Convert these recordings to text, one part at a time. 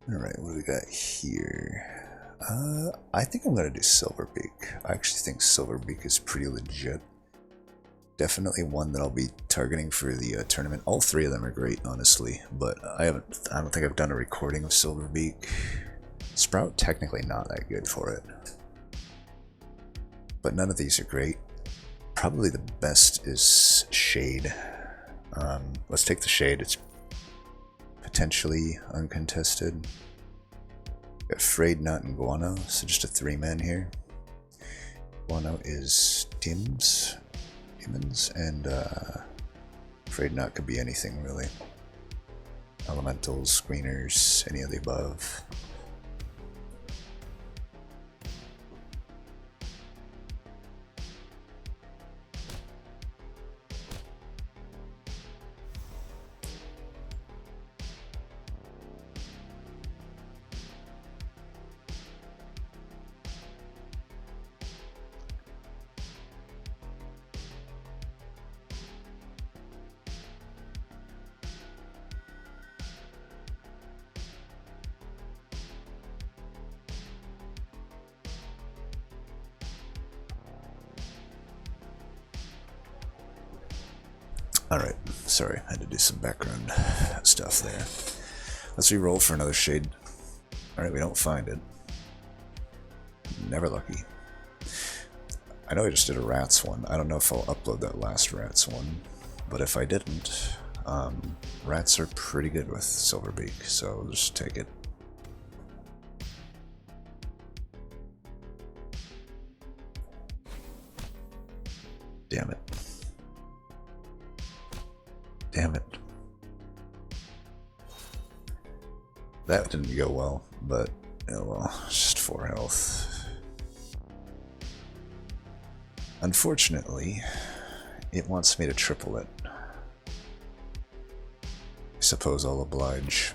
Alright, what do we got here? I think I'm gonna do Silverbeak. I actually think Silverbeak is pretty legit. Definitely one that I'll be targeting for the tournament. All three of them are great, honestly, but I don't think I've done a recording of Silverbeak. Sprout, technically not that good for it. But none of these are great. Probably the best is Shade. Let's take the Shade. It's potentially uncontested. Got Frayed Knot and Guano, so just a 3-man here. Guano is Demons, and Frayed Knot could be anything really. Elementals, Screeners, any of the above. Alright, sorry, I had to do some background stuff there. Let's re-roll for another Shade. Alright, we don't find it. Never lucky. I know I just did a Rats one. I don't know if I'll upload that last Rats one, but if I didn't, Rats are pretty good with Silverbeak, so I'll just take it. Damn it. Damn it. That didn't go well, but oh well, just 4 health. Unfortunately, it wants me to triple it. I suppose I'll oblige.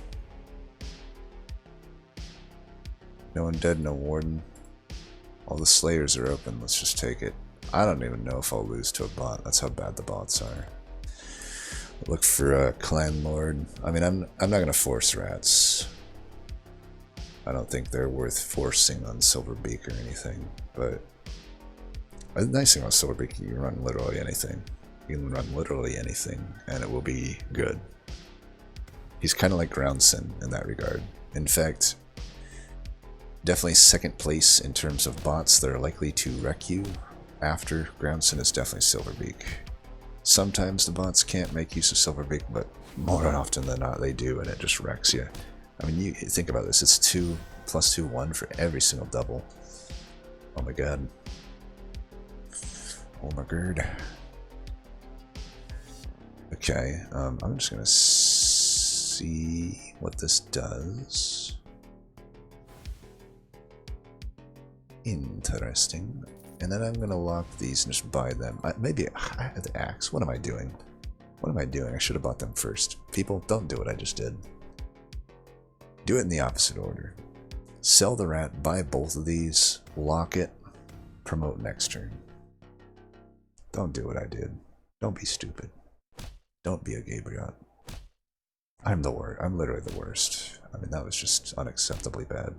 No Undead, no Warden. All the Slayers are open, let's just take it. I don't even know if I'll lose to a bot, that's how bad the bots are. Look for a Clan Lord. I mean, I'm not gonna force Rats. I don't think they're worth forcing on Silverbeak or anything, but the nice thing about Silverbeak, you can run literally anything. You can run literally anything, and it will be good. He's kind of like Groundson in that regard. In fact, definitely second place in terms of bots that are likely to wreck you after Groundson is definitely Silverbeak. Sometimes the bots can't make use of Silverbeak, but more often than not they do, and it just wrecks you. I mean, you think about this, it's 2 plus 2, 1 for every single double. Oh my god. Oh my god. Okay, I'm just gonna see what this does. Interesting. And then I'm gonna lock these and just buy them. Maybe I have the axe. What am I doing? What am I doing? I should have bought them first. People, don't do what I just did. Do it in the opposite order. Sell the rat, buy both of these, lock it, promote next turn. Don't do what I did. Don't be stupid. Don't be a Gabriot. I'm the worst. I'm literally the worst. I mean, that was just unacceptably bad.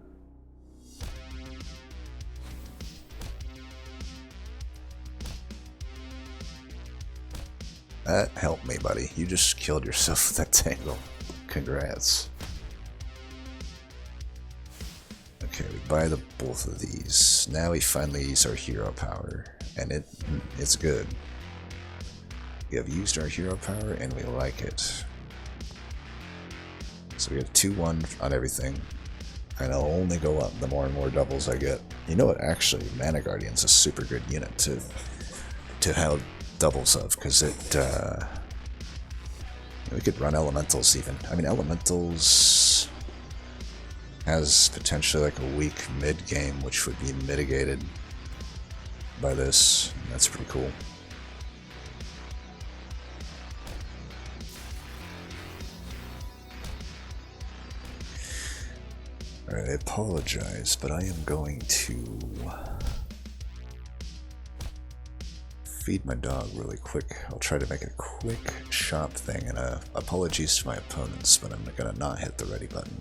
That helped me, buddy. You just killed yourself with that tangle. Congrats. Okay, we buy the both of these. Now we finally use our hero power, and it's good. We have used our hero power, and we like it. So we have 2-1 on everything, and I'll only go up the more and more doubles I get. You know what? Actually, Mana Guardian's a super good unit to have doubles of, because it we could run elementals even. I mean, elementals has potentially like a weak mid game, which would be mitigated by this. That's pretty cool. Alright, I apologize, but I am going to feed my dog really quick. I'll try to make a quick shop thing, and apologies to my opponents, but I'm gonna not hit the ready button.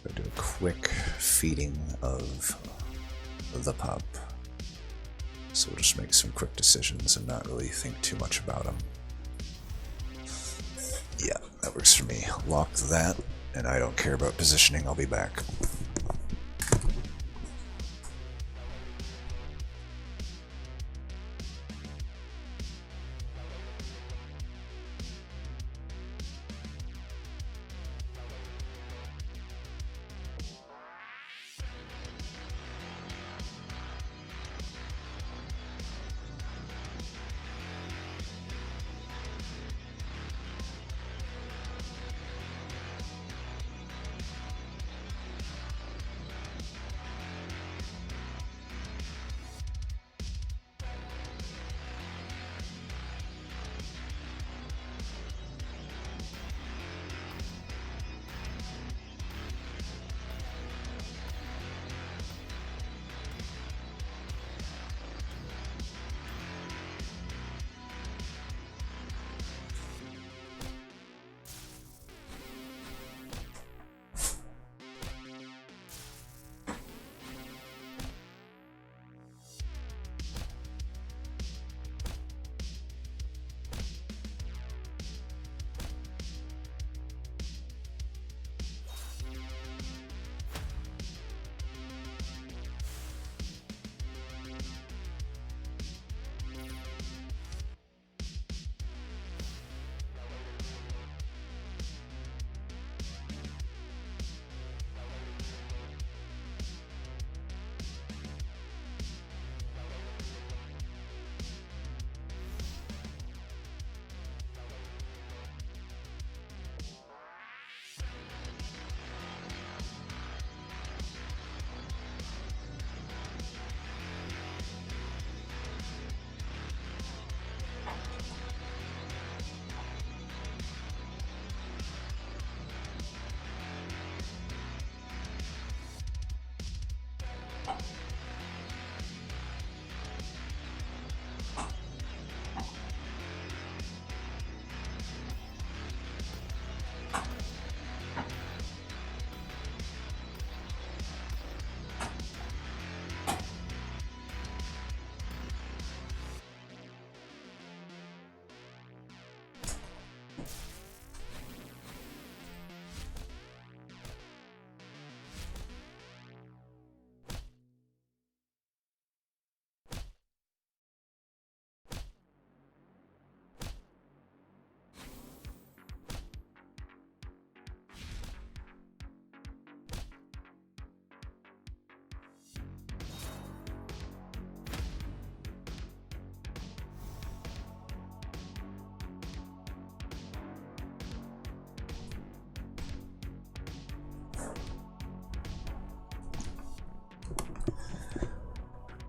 I'll do a quick feeding of the pup. So we'll just make some quick decisions and not really think too much about them. Yeah, that works for me. Lock that, and I don't care about positioning. I'll be back.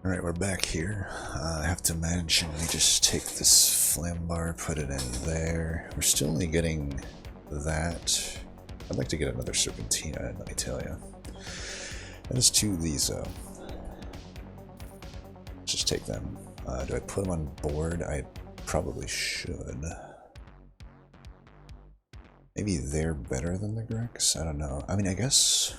Alright, we're back here. I have to manually just take this flame bar, put it in there. We're still only getting that. I'd like to get another Serpentina, let me tell you. Let's do these, let's just take them. Do I put them on board? I probably should. Maybe they're better than the Grex? I don't know. I mean, I guess...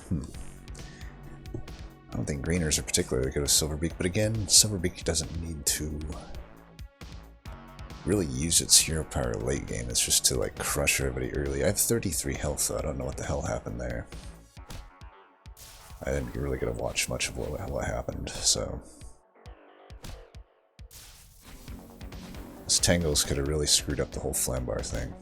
I don't think greeners are particularly good with Silverbeak, but again, Silverbeak doesn't need to really use its hero power late game. It's just to like crush everybody early. I have 33 health, though. I don't know what the hell happened there. I didn't really get to watch much of what happened, so... This Tangles could have really screwed up the whole Flambar thing.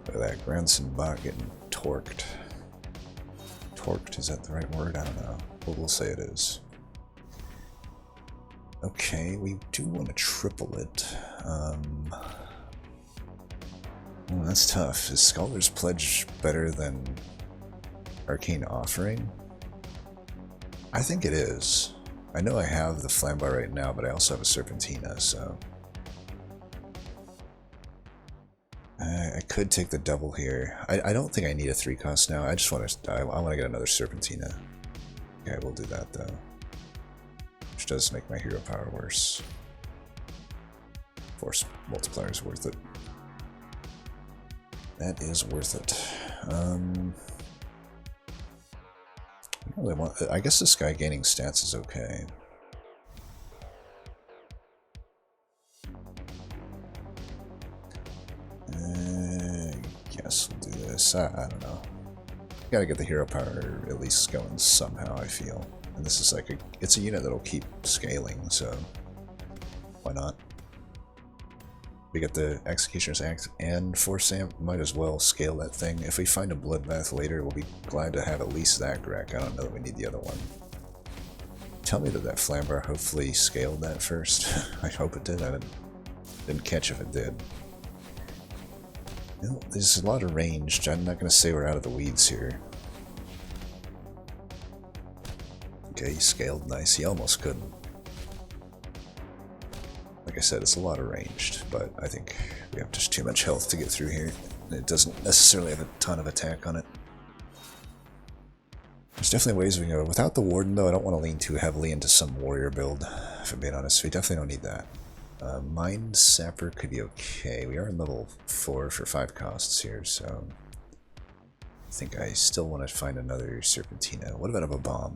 Look at that, Granson bot getting torqued. Torqued, is that the right word? I don't know. But we'll say it is. Okay, we do want to triple it. That's tough. Is Scholar's Pledge better than Arcane Offering? I think it is. I know I have the Flambar right now, but I also have a Serpentina, so... I could take the double here. I don't think I need a 3-cost now. I just want to... I want to get another Serpentina. Okay, we'll do that, though. Which does make my hero power worse. Force multiplier is worth it. That is worth it. I don't really want. I guess this guy gaining stats is okay. Guess we'll do this. I don't know. Gotta get the hero power at least going somehow, I feel. And this is like it's a unit that'll keep scaling, so why not? We get the Executioner's Axe and Force Amp, might as well scale that thing. If we find a Bloodbath later, we'll be glad to have at least that Grek. I don't know that we need the other one. Tell me that that Flambar hopefully scaled that first. I hope it did. I didn't catch if it did. You know, there's a lot of range. I'm not going to say we're out of the weeds here. Okay, he scaled nice. He almost couldn't. Like I said, it's a lot of ranged, but I think we have just too much health to get through here. And it doesn't necessarily have a ton of attack on it. There's definitely ways we can go. Without the Warden, though, I don't want to lean too heavily into some warrior build, if I'm being honest. We definitely don't need that. Mind Sapper could be okay. We are in level 4 for 5 costs here, so I think I still want to find another Serpentina. What about a bomb?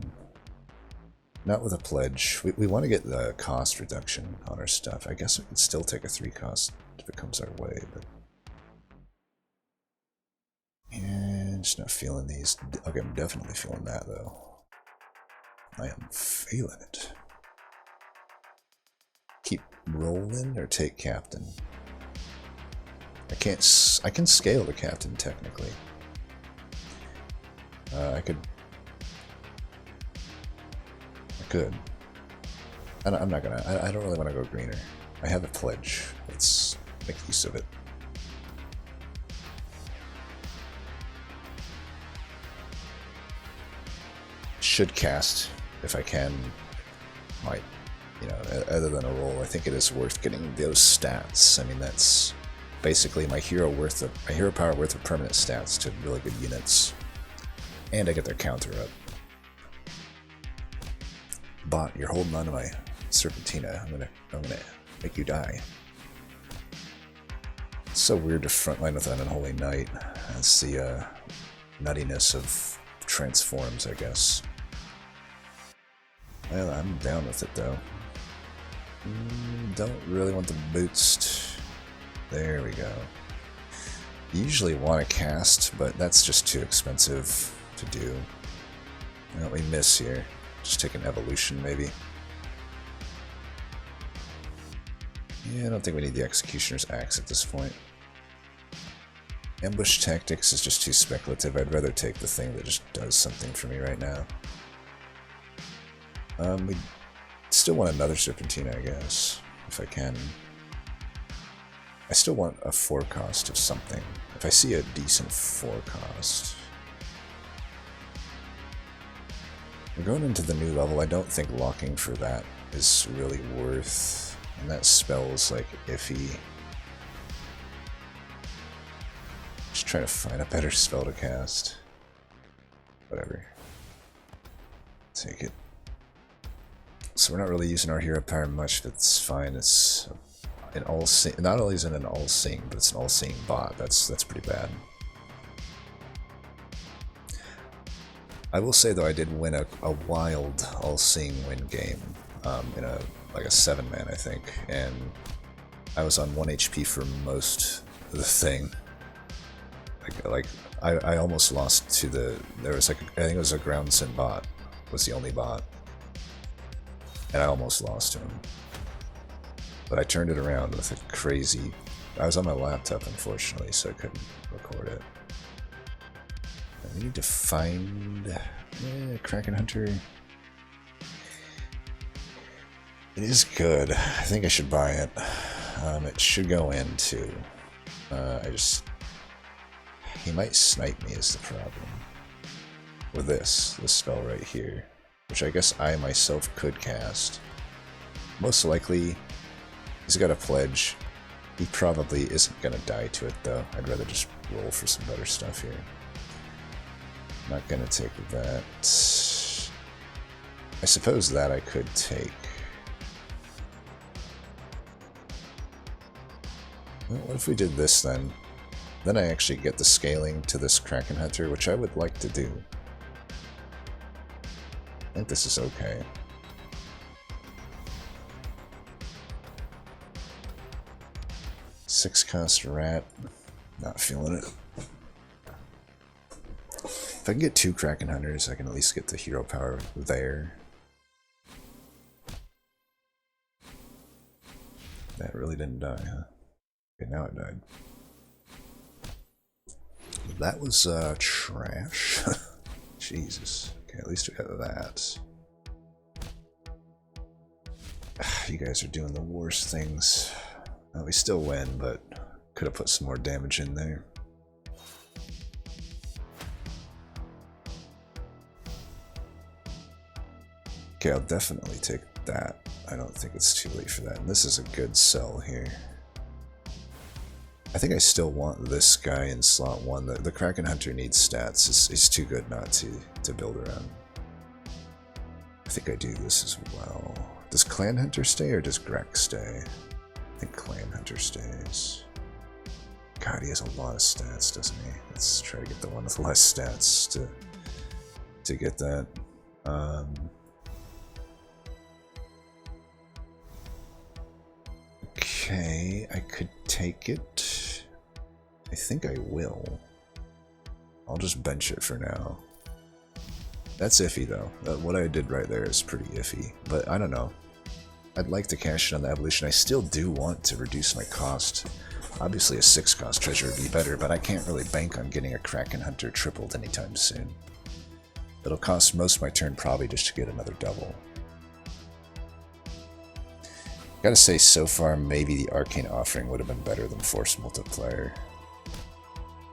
Not with a pledge. We want to get the cost reduction on our stuff. I guess we could still take a 3 cost if it comes our way, but yeah, just not feeling these. Okay, I'm definitely feeling that though. I am feeling it. Keep rolling or take captain. I can scale the captain technically. I could. I'm not gonna. I don't really want to go greener. I have a pledge. Let's make use of it. Should cast if I can. Might. You know, other than a roll, I think it is worth getting those stats. I mean, that's basically my hero power worth of permanent stats to really good units, and I get their counter up. Bot, you're holding on to my Serpentina. I'm gonna make you die. It's so weird to frontline with an Unholy Knight. That's the nuttiness of transforms, I guess. Well, I'm down with it though. Don't really want the boost. There we go. Usually want to cast, but that's just too expensive to do. Well, we miss here. Just take an evolution, maybe. Yeah, I don't think we need the Executioner's Axe at this point. Ambush Tactics is just too speculative. I'd rather take the thing that just does something for me right now. We still want another Serpentina, I guess, if I can. I still want a 4 cost of something. If I see a decent 4 cost. We're going into the new level. I don't think locking for that is really worth. And that spell's like iffy. Just trying to find a better spell to cast. Whatever. Take it. So we're not really using our hero power much, but it's fine. It's an all-seeing. Not only is it an all-seeing, but it's an all-seeing bot. That's pretty bad. I will say though, I did win a wild all-seeing win game in like a 7-man, I think, and I was on 1 HP for most of the thing. I almost lost to there was like, I think it was a ground sin bot was the only bot. And I almost lost to him. But I turned it around with a crazy... I was on my laptop, unfortunately, so I couldn't record it. We need to find... Kraken Hunter. It is good. I think I should buy it. It should go in, too. He might snipe me is the problem. With this spell right here. Which I guess I myself could cast. Most likely, he's got a pledge. He probably isn't gonna die to it though. I'd rather just roll for some better stuff here. Not gonna take that. I suppose that I could take. Well, what if we did this then? Then I actually get the scaling to this Kraken Hunter, which I would like to do. I think this is okay. Six cost rat. Not feeling it. If I can get 2 Kraken Hunters, I can at least get the hero power there. That really didn't die, huh? Okay, now it died. That was trash. Jesus. Okay, at least we got that. You guys are doing the worst things. Well, we still win, but could have put some more damage in there. Okay, I'll definitely take that. I don't think it's too late for that. And this is a good sell here. I think I still want this guy in slot 1. The Kraken Hunter needs stats. He's too good not to build around. I think I do this as well. Does Clan Hunter stay or does Grek stay? I think Clan Hunter stays. God, he has a lot of stats, doesn't he? Let's try to get the one with less stats to get that. Okay, I could take it. I think I will. I'll just bench it for now. That's iffy though. What I did right there is pretty iffy, but I don't know. I'd like to cash in on the evolution. I still do want to reduce my cost. Obviously a 6 cost treasure would be better, but I can't really bank on getting a Kraken Hunter tripled anytime soon. It'll cost most of my turn probably just to get another double. Gotta say, so far, maybe the Arcane Offering would have been better than Force Multiplier.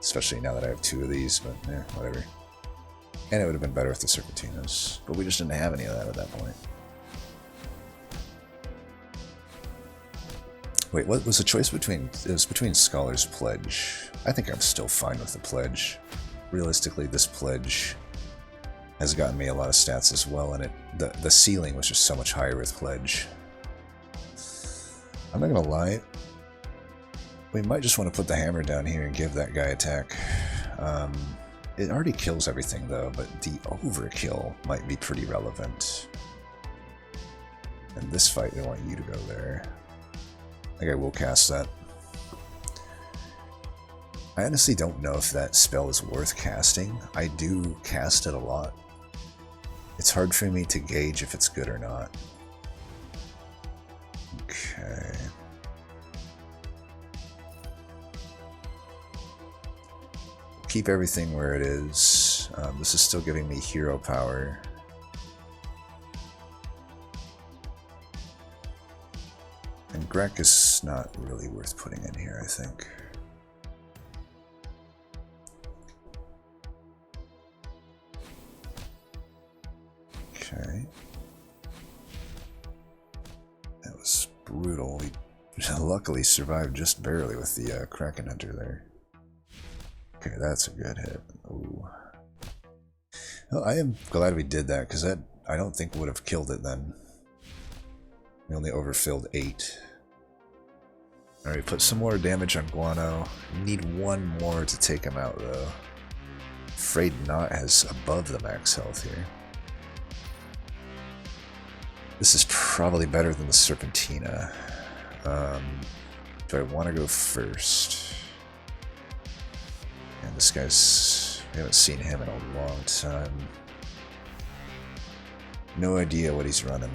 Especially now that I have 2 of these, but yeah, whatever. And it would have been better with the Serpentinas, but we just didn't have any of that at that point. Wait, what was the choice between? It was between Scholar's Pledge. I think I'm still fine with the Pledge. Realistically, this Pledge has gotten me a lot of stats as well, and the ceiling was just so much higher with Pledge. I'm not gonna lie, we might just want to put the hammer down here and give that guy attack. It already kills everything though, but the overkill might be pretty relevant. In this fight, I want you to go there. I think I will cast that. I honestly don't know if that spell is worth casting. I do cast it a lot. It's hard for me to gauge if it's good or not. Okay. Keep everything where it is. This is still giving me hero power. And Grek is not really worth putting in here, I think. Okay. That was brutal. We luckily survived just barely with the Kraken Hunter there. Okay, that's a good hit. Ooh. Well, I am glad we did that, because that I don't think would have killed it then. We only overfilled 8. Alright, put some more damage on Guano. Need 1 more to take him out, though. Afraid Not has above the max health here. This is probably better than the Serpentina. Do I want to go first? And this guy's... we haven't seen him in a long time. No idea what he's running.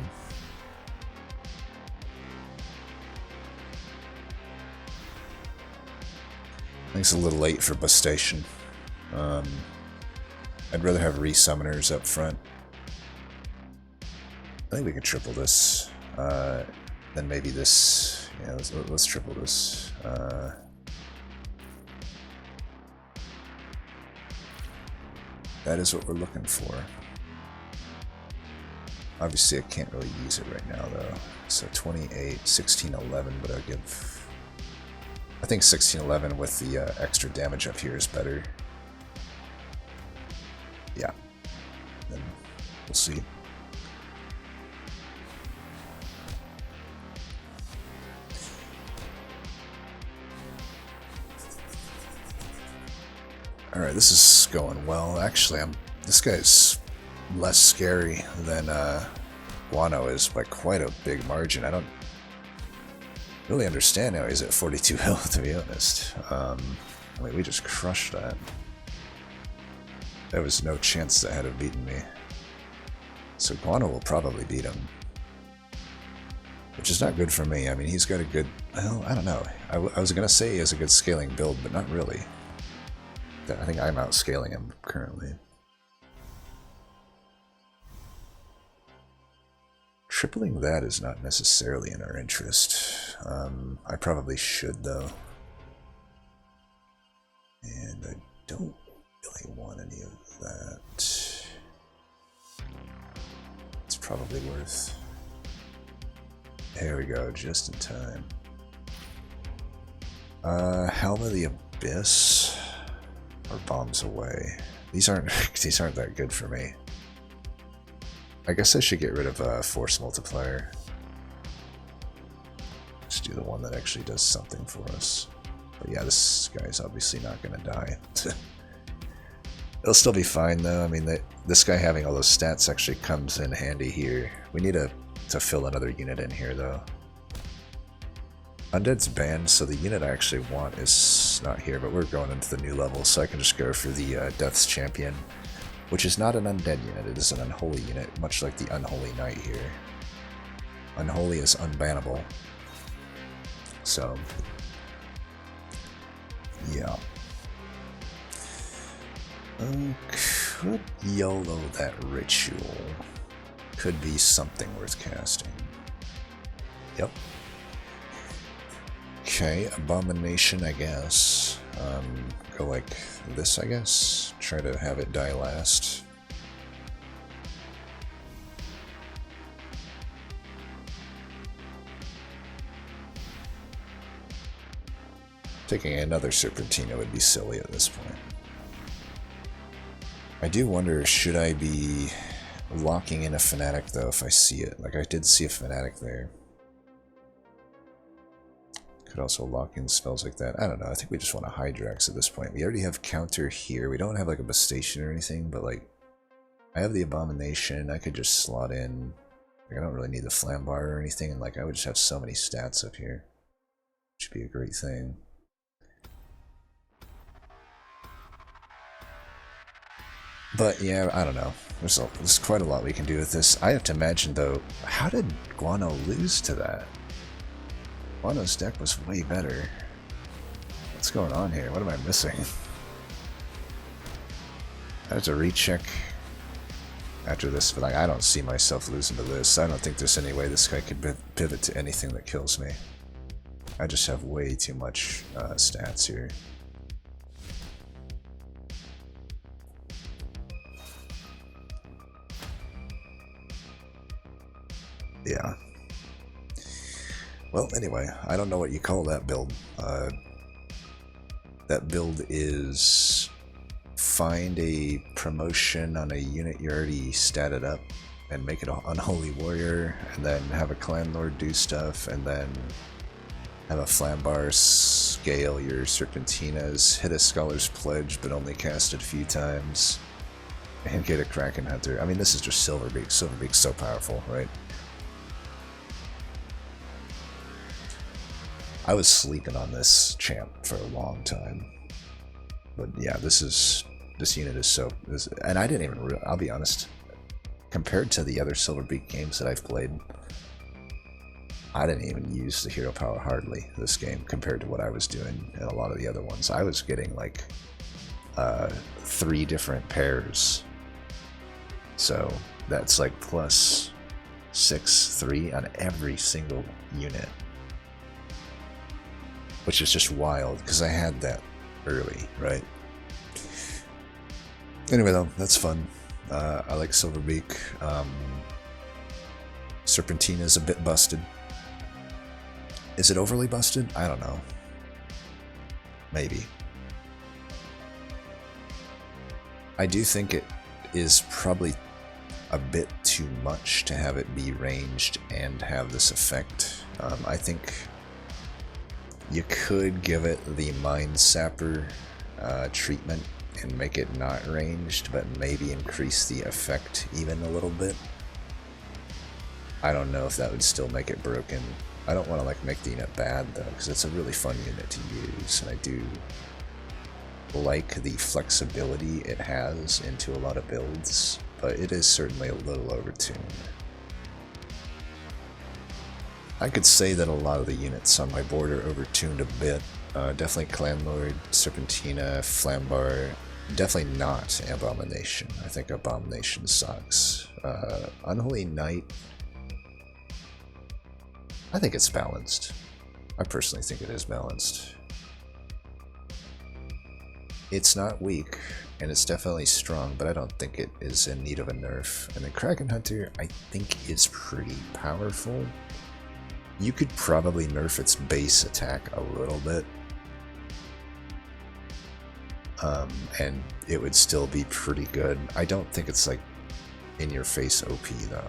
I think it's a little late for Bustation. I'd rather have resummoners up front. I think we can triple this. Then maybe this. Yeah, let's triple this. That is what we're looking for. Obviously, I can't really use it right now, though. So 28, 16, 11, but I'll give... I think 16, 11 with the extra damage up here is better. Yeah. Then we'll see. Alright, this is going well. Actually, this guy's less scary than Guano is by quite a big margin. I don't really understand how he's at 42 health, to be honest. I mean, we just crushed that. There was no chance that had have beaten me. So Guano will probably beat him. Which is not good for me. I mean, he's got a good... Well, I don't know. I was going to say he has a good scaling build, but not really. I think I'm outscaling him currently. Tripling that is not necessarily in our interest. I probably should, though. And I don't really want any of that. It's probably worth... There we go, just in time. Helm of the Abyss... Or Bombs Away. These aren't that good for me. I guess I should get rid of Force Multiplier. Just do the one that actually does something for us. But yeah, this guy's obviously not going to die. It'll still be fine though. I mean, this guy having all those stats actually comes in handy here. We need to fill another unit in here though. Undead's banned, so the unit I actually want is not here, but we're going into the new level, so I can just go for the Death's Champion, which is not an undead unit, it is an unholy unit, much like the Unholy Knight here. Unholy is unbannable. So, yeah. Could YOLO that ritual. Could be something worth casting. Yep. Okay, Abomination, I guess. Go like this, I guess. Try to have it die last. Taking another Serpentina would be silly at this point. I do wonder, should I be locking in a Fanatic though if I see it? Like, I did see a Fanatic there. Could also lock in spells like that. I don't know. I think we just want a Hydrax at this point. We already have counter here. We don't have like a Bastation or anything, but like I have the Abomination. I could just slot in. Like, I don't really need the Flambar or anything, and like I would just have so many stats up here. Which would be a great thing. But yeah, I don't know. There's quite a lot we can do with this. I have to imagine though, how did Guano lose to that? Guano's deck was way better. What's going on here? What am I missing? I have to recheck after this, but like, I don't see myself losing to this. I don't think there's any way this guy could pivot to anything that kills me. I just have way too much stats here. Yeah. Well, anyway, I don't know what you call that build. That build is find a promotion on a unit you already statted up and make it an Unholy Warrior, and then have a Clan Lord do stuff, and then have a Flambar scale your Serpentinas, hit a Scholar's Pledge but only cast it a few times, and get a Kraken Hunter. I mean, this is just Silverbeak. Silverbeak's so powerful, right? I was sleeping on this champ for a long time, but yeah, this unit is so, and I didn't even, I'll be honest, compared to the other Silverbeak games that I've played, I didn't even use the hero power hardly this game compared to what I was doing in a lot of the other ones. I was getting like 3 different pairs, so that's like plus 6/3 on every single unit. Which is just wild, because I had that early, right? Anyway though, that's fun. I like Silverbeak. Serpentina is a bit busted. Is it overly busted? I don't know. Maybe. I do think it is probably a bit too much to have it be ranged and have this effect. I think you could give it the Mind Sapper treatment and make it not ranged, but maybe increase the effect even a little bit. I don't know if that would still make it broken. I don't want to like make the unit bad though, because it's a really fun unit to use, and I do like the flexibility it has into a lot of builds, but it is certainly a little overtuned. I could say that a lot of the units on my board are overtuned a bit. Definitely Clanlord, Serpentina, Flambar, definitely not Abomination. I think Abomination sucks. Unholy Knight, I think it's balanced. I personally think it is balanced. It's not weak, and it's definitely strong, but I don't think it is in need of a nerf. And the Kraken Hunter, I think, is pretty powerful. You could probably nerf its base attack a little bit, and it would still be pretty good. I don't think it's like in-your-face OP though.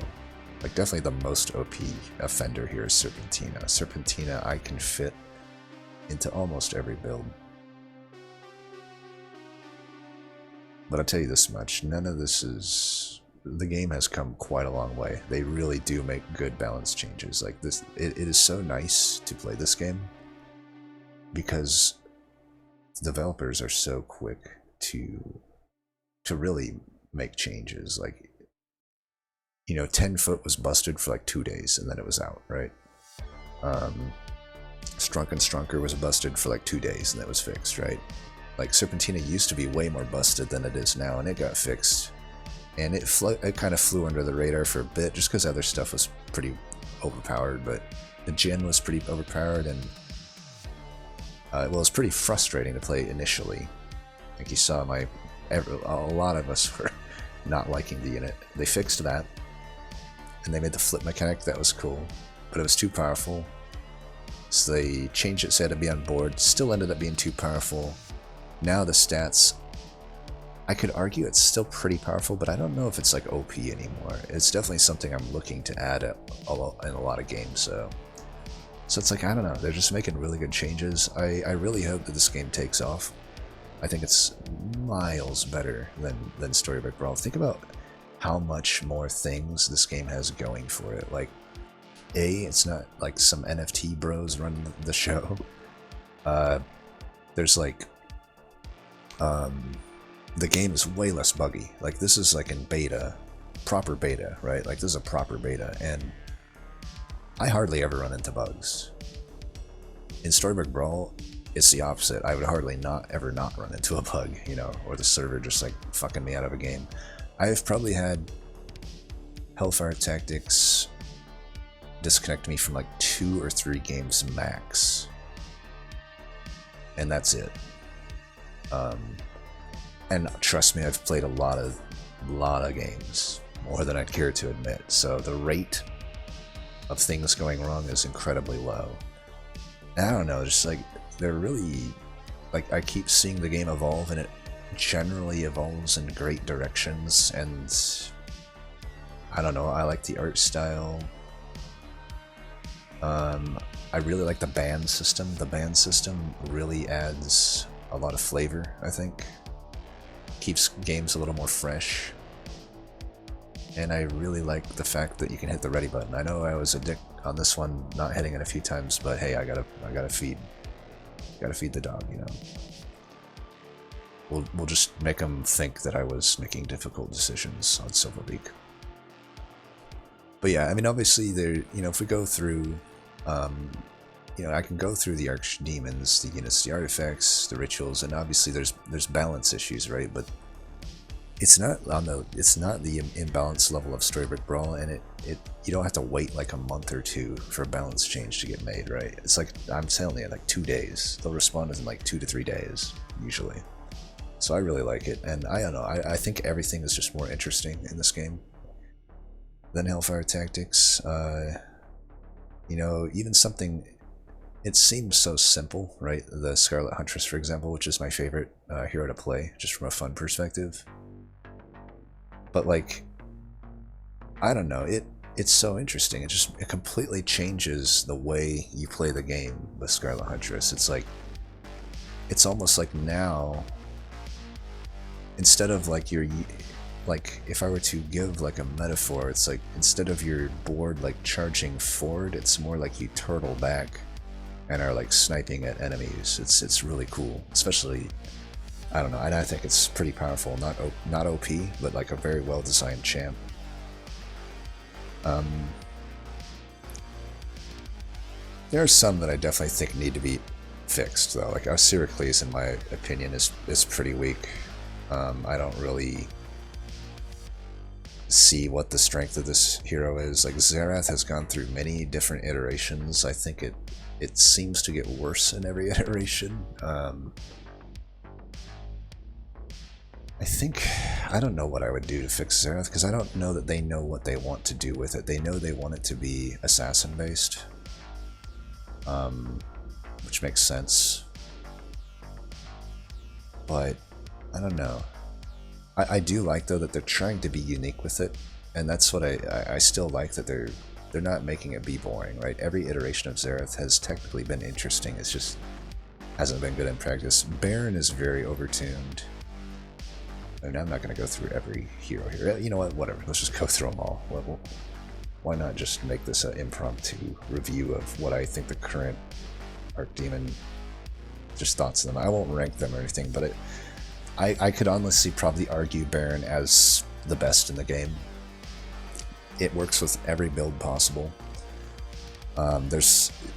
Like definitely the most OP offender here is Serpentina. Serpentina I can fit into almost every build. But I'll tell you this much, none of this is... The game has come quite a long way. They really do make good balance changes. Like this, it is so nice to play this game because developers are so quick to really make changes. Like, you know, 10 Foot was busted for like 2 days and then it was out, right? Strunk and Strunker was busted for like 2 days and that was fixed, right? Like Serpentina used to be way more busted than it is now, and it got fixed. And it kind of flew under the radar for a bit just because other stuff was pretty overpowered, but the Jin was pretty overpowered, and well, it was pretty frustrating to play initially. Like you saw, a lot of us were not liking the unit. They fixed that, and they made the flip mechanic. That was cool, but it was too powerful. So they changed it so it had to be on board. Still ended up being too powerful. Now the stats, I could argue it's still pretty powerful, but I don't know if it's like OP anymore. It's definitely something I'm looking to add in a lot of games. So it's like, I don't know, they're just making really good changes. I really hope that this game takes off. I think it's miles better than Storybook Brawl. Think about how much more things this game has going for it. Like, it's not like some NFT bros running the show. There's like, the game is way less buggy. Like, this is like in beta, proper beta, right? Like, this is a proper beta, and I hardly ever run into bugs. In Storybook Brawl, it's the opposite. I would hardly ever not run into a bug, you know, or the server just like fucking me out of a game. I've probably had Hellfire Tactics disconnect me from like 2 or 3 games max, and that's it. And trust me, I've played a lot of games, more than I'd care to admit. So the rate of things going wrong is incredibly low. And I don't know, just like they're really, like, I keep seeing the game evolve, and it generally evolves in great directions. And I don't know, I like the art style. I really like the band system. The band system really adds a lot of flavor, I think. Keeps games a little more fresh. And I really like the fact that you can hit the ready button. I know I was a dick on this one, not hitting it a few times, but hey, I gotta feed the dog, you know. We'll just make them think that I was making difficult decisions on Silver Week. But yeah, I mean, obviously there, you know, if we go through, you know, I can go through the Archdemons, the units, the artifacts, the rituals, and obviously there's balance issues, right? But it's not the imbalance level of Storybook Brawl, and you don't have to wait like a month or 2 for a balance change to get made, right? It's like, I'm telling you, like 2 days. They'll respond within like 2 to 3 days usually. So I really like it, and I don't know, I think everything is just more interesting in this game than Hellfire Tactics. You know, even something, it seems so simple, right? The Scarlet Huntress, for example, which is my favorite hero to play, just from a fun perspective. But like, I don't know, it's so interesting. It completely changes the way you play the game with Scarlet Huntress. It's like, it's almost like now instead of like like if I were to give like a metaphor, it's like instead of your board like charging forward, it's more like you turtle back and are like sniping at enemies. It's really cool, especially, I don't know, and I think it's pretty powerful. Not OP, but like a very well designed champ. There are some that I definitely think need to be fixed though. Like Syracles, in my opinion, is pretty weak. I don't really see what the strength of this hero is. Like Xerath has gone through many different iterations. I think it seems to get worse in every iteration. I don't know what I would do to fix Xerath, because I don't know that they know what they want to do with it. They know they want it to be assassin based, which makes sense, but I don't know. I do like though that they're trying to be unique with it, and that's what I still like, that they're not making it be boring, right? Every iteration of Xerath has technically been interesting, it's just hasn't been good in practice. Baron is very overtuned. I mean, I'm not going to go through every hero here. You know what? Whatever. Let's just go through them all. Why not just make this an impromptu review of what I think the current Archdemon, just thoughts of them. I won't rank them or anything, but I could honestly probably argue Baron as the best in the game. It works with every build possible.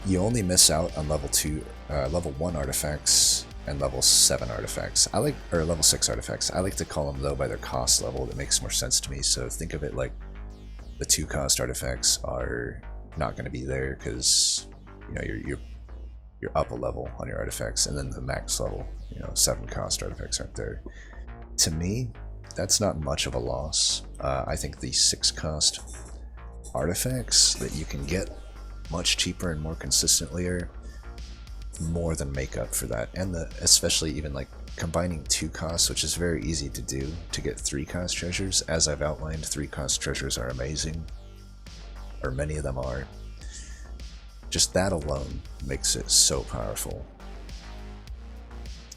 You only miss out on level 1 artifacts and level 7 artifacts. Or level 6 artifacts. I like to call them though by their cost level. That makes more sense to me. So think of it like the 2 cost artifacts are not going to be there because you're up a level on your artifacts, and then the max level 7 cost artifacts aren't there. To me, that's not much of a loss. I think the 6 cost artifacts that you can get much cheaper and more consistently are more than make up for that, and especially even like combining 2 costs, which is very easy to do, to get 3 cost treasures. As I've outlined, 3 cost treasures are amazing, or many of them are. Just that alone makes it so powerful.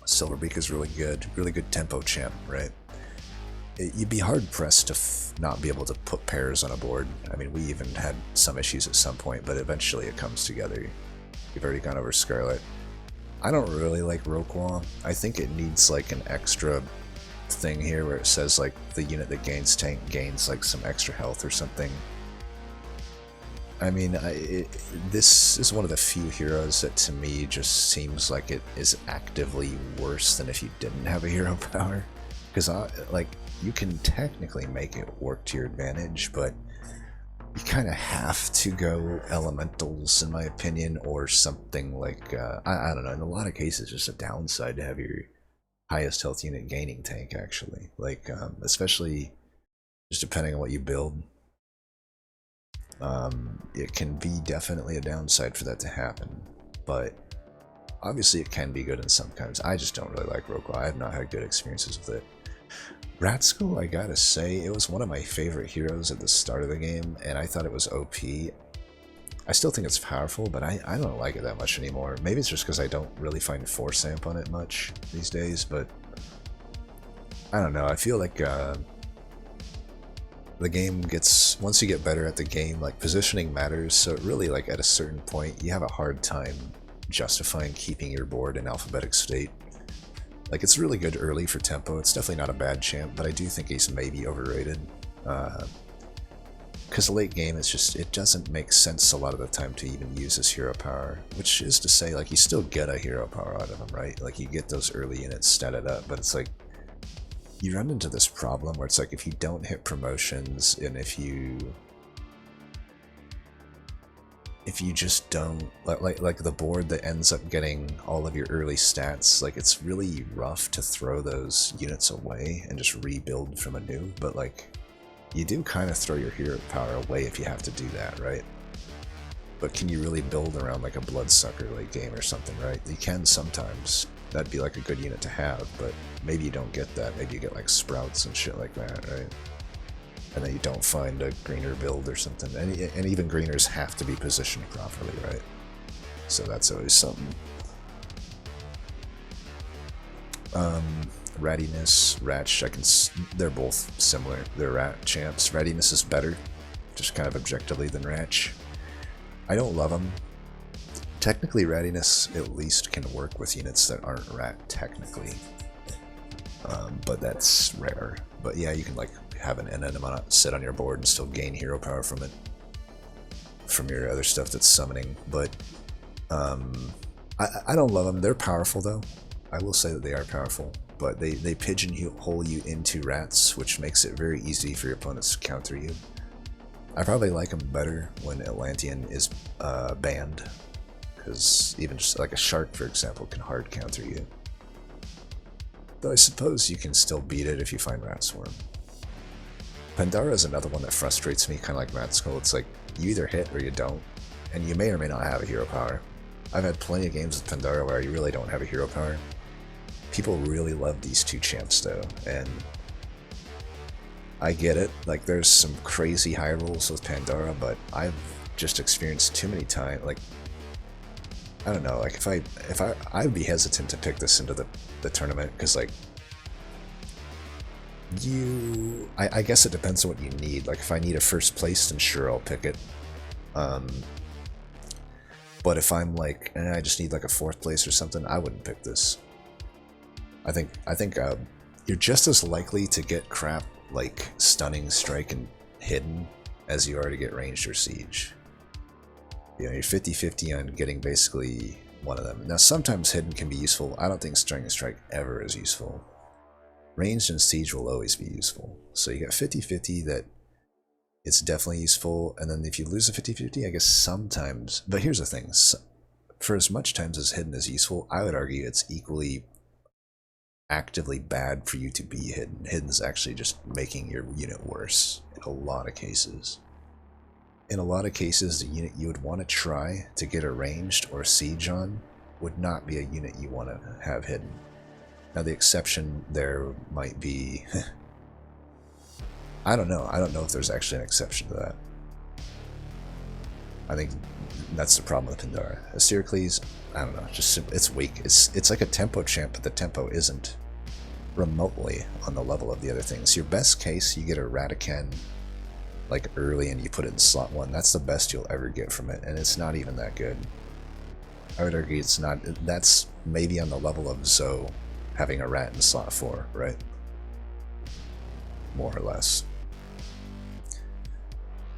Silverbeak is really good tempo champ, right? You'd be hard pressed to not be able to put pairs on a board. I mean, we even had some issues at some point, but eventually it comes together. You've already gone over Scarlet. I don't really like Roquan. I think it needs like an extra thing here where it says like the unit that gains tank gains like some extra health or something. I mean, this is one of the few heroes that to me just seems like it is actively worse than if you didn't have a hero power. Because like, you can technically make it work to your advantage, but you kind of have to go elementals, in my opinion, or something like, I don't know, in a lot of cases, just a downside to have your highest health unit gaining tank, actually. Like, especially just depending on what you build. It can be definitely a downside for that to happen, but obviously it can be good in some times. I just don't really like Roquan. I have not had good experiences with it. Ratskull, I gotta say, it was one of my favorite heroes at the start of the game, and I thought it was OP. I still think it's powerful, but I don't like it that much anymore. Maybe it's just because I don't really find Force Amp on it much these days, but I don't know. I feel like the game gets, once you get better at the game, like positioning matters, so it really, like at a certain point, you have a hard time justifying keeping your board in alphabetic state. Like, it's really good early for tempo. It's definitely not a bad champ, but I do think he's maybe overrated. Because late game, it's just, it doesn't make sense a lot of the time to even use his hero power, which is to say, like, you still get a hero power out of him, right? Like, you get those early units statted up, but it's like, you run into this problem where it's like, if you don't hit promotions, and if you just don't, like the board that ends up getting all of your early stats, like, it's really rough to throw those units away and just rebuild from anew, but like, you do kind of throw your hero power away if you have to do that, right? But can you really build around like a Bloodsucker late game or something, right? You can sometimes. That'd be like a good unit to have, but maybe you don't get that. Maybe you get like Sprouts and shit like that, right? And then you don't find a greener build or something. And even greeners have to be positioned properly, right? So that's always something. Rattiness, Ratch, they're both similar. They're Rat champs. Rattiness is better, just kind of objectively, than Ratch. I don't love them. Technically, Rattiness at least can work with units that aren't Rat, technically. But that's rare. But yeah, you can like have an enema sit on your board and still gain hero power from it. From your other stuff that's summoning. But I don't love them. They're powerful though. I will say that they are powerful. But they pigeonhole you into Rats, which makes it very easy for your opponents to counter you. I probably like them better when Atlantean is banned. Because even just like a Shark, for example, can hard counter you. Though I suppose you can still beat it if you find Rat Swarm. Pandara is another one that frustrates me, kind of like Rat Skull. It's like, you either hit or you don't, and you may or may not have a hero power. I've had plenty of games with Pandara where you really don't have a hero power. People really love these two champs though, and I get it. Like, there's some crazy high rolls with Pandara, but I've just experienced too many times, like, I don't know, like I'd be hesitant to pick this into the tournament, because like I guess it depends on what you need. Like if I need a first place, then sure I'll pick it. But if I'm like, I just need like a 4th place or something, I wouldn't pick this. I think you're just as likely to get crap like Stunning Strike and Hidden as you are to get Ranged or Siege. You know, you're 50-50 on getting basically one of them. Now, sometimes Hidden can be useful. I don't think Stunning Strike ever is useful. Ranged and Siege will always be useful. So you got 50-50 that it's definitely useful, and then if you lose a 50-50, I guess sometimes... But here's the thing. For as much times as Hidden is useful, I would argue it's equally actively bad for you to be Hidden. Hidden's actually just making your unit worse in a lot of cases. In a lot of cases, the unit you would want to try to get a Ranged or Siege on would not be a unit you want to have Hidden. Now the exception there might be... I don't know. I don't know if there's actually an exception to that. I think that's the problem with Pandara. Asiricles, I don't know, just it's weak. It's like a tempo champ, but the tempo isn't remotely on the level of the other things. Your best case, you get a Ratican like early and you put it in slot 1. That's the best you'll ever get from it, and it's not even that good. I would argue it's not. That's maybe on the level of Zoe having a rat in slot 4, right? More or less.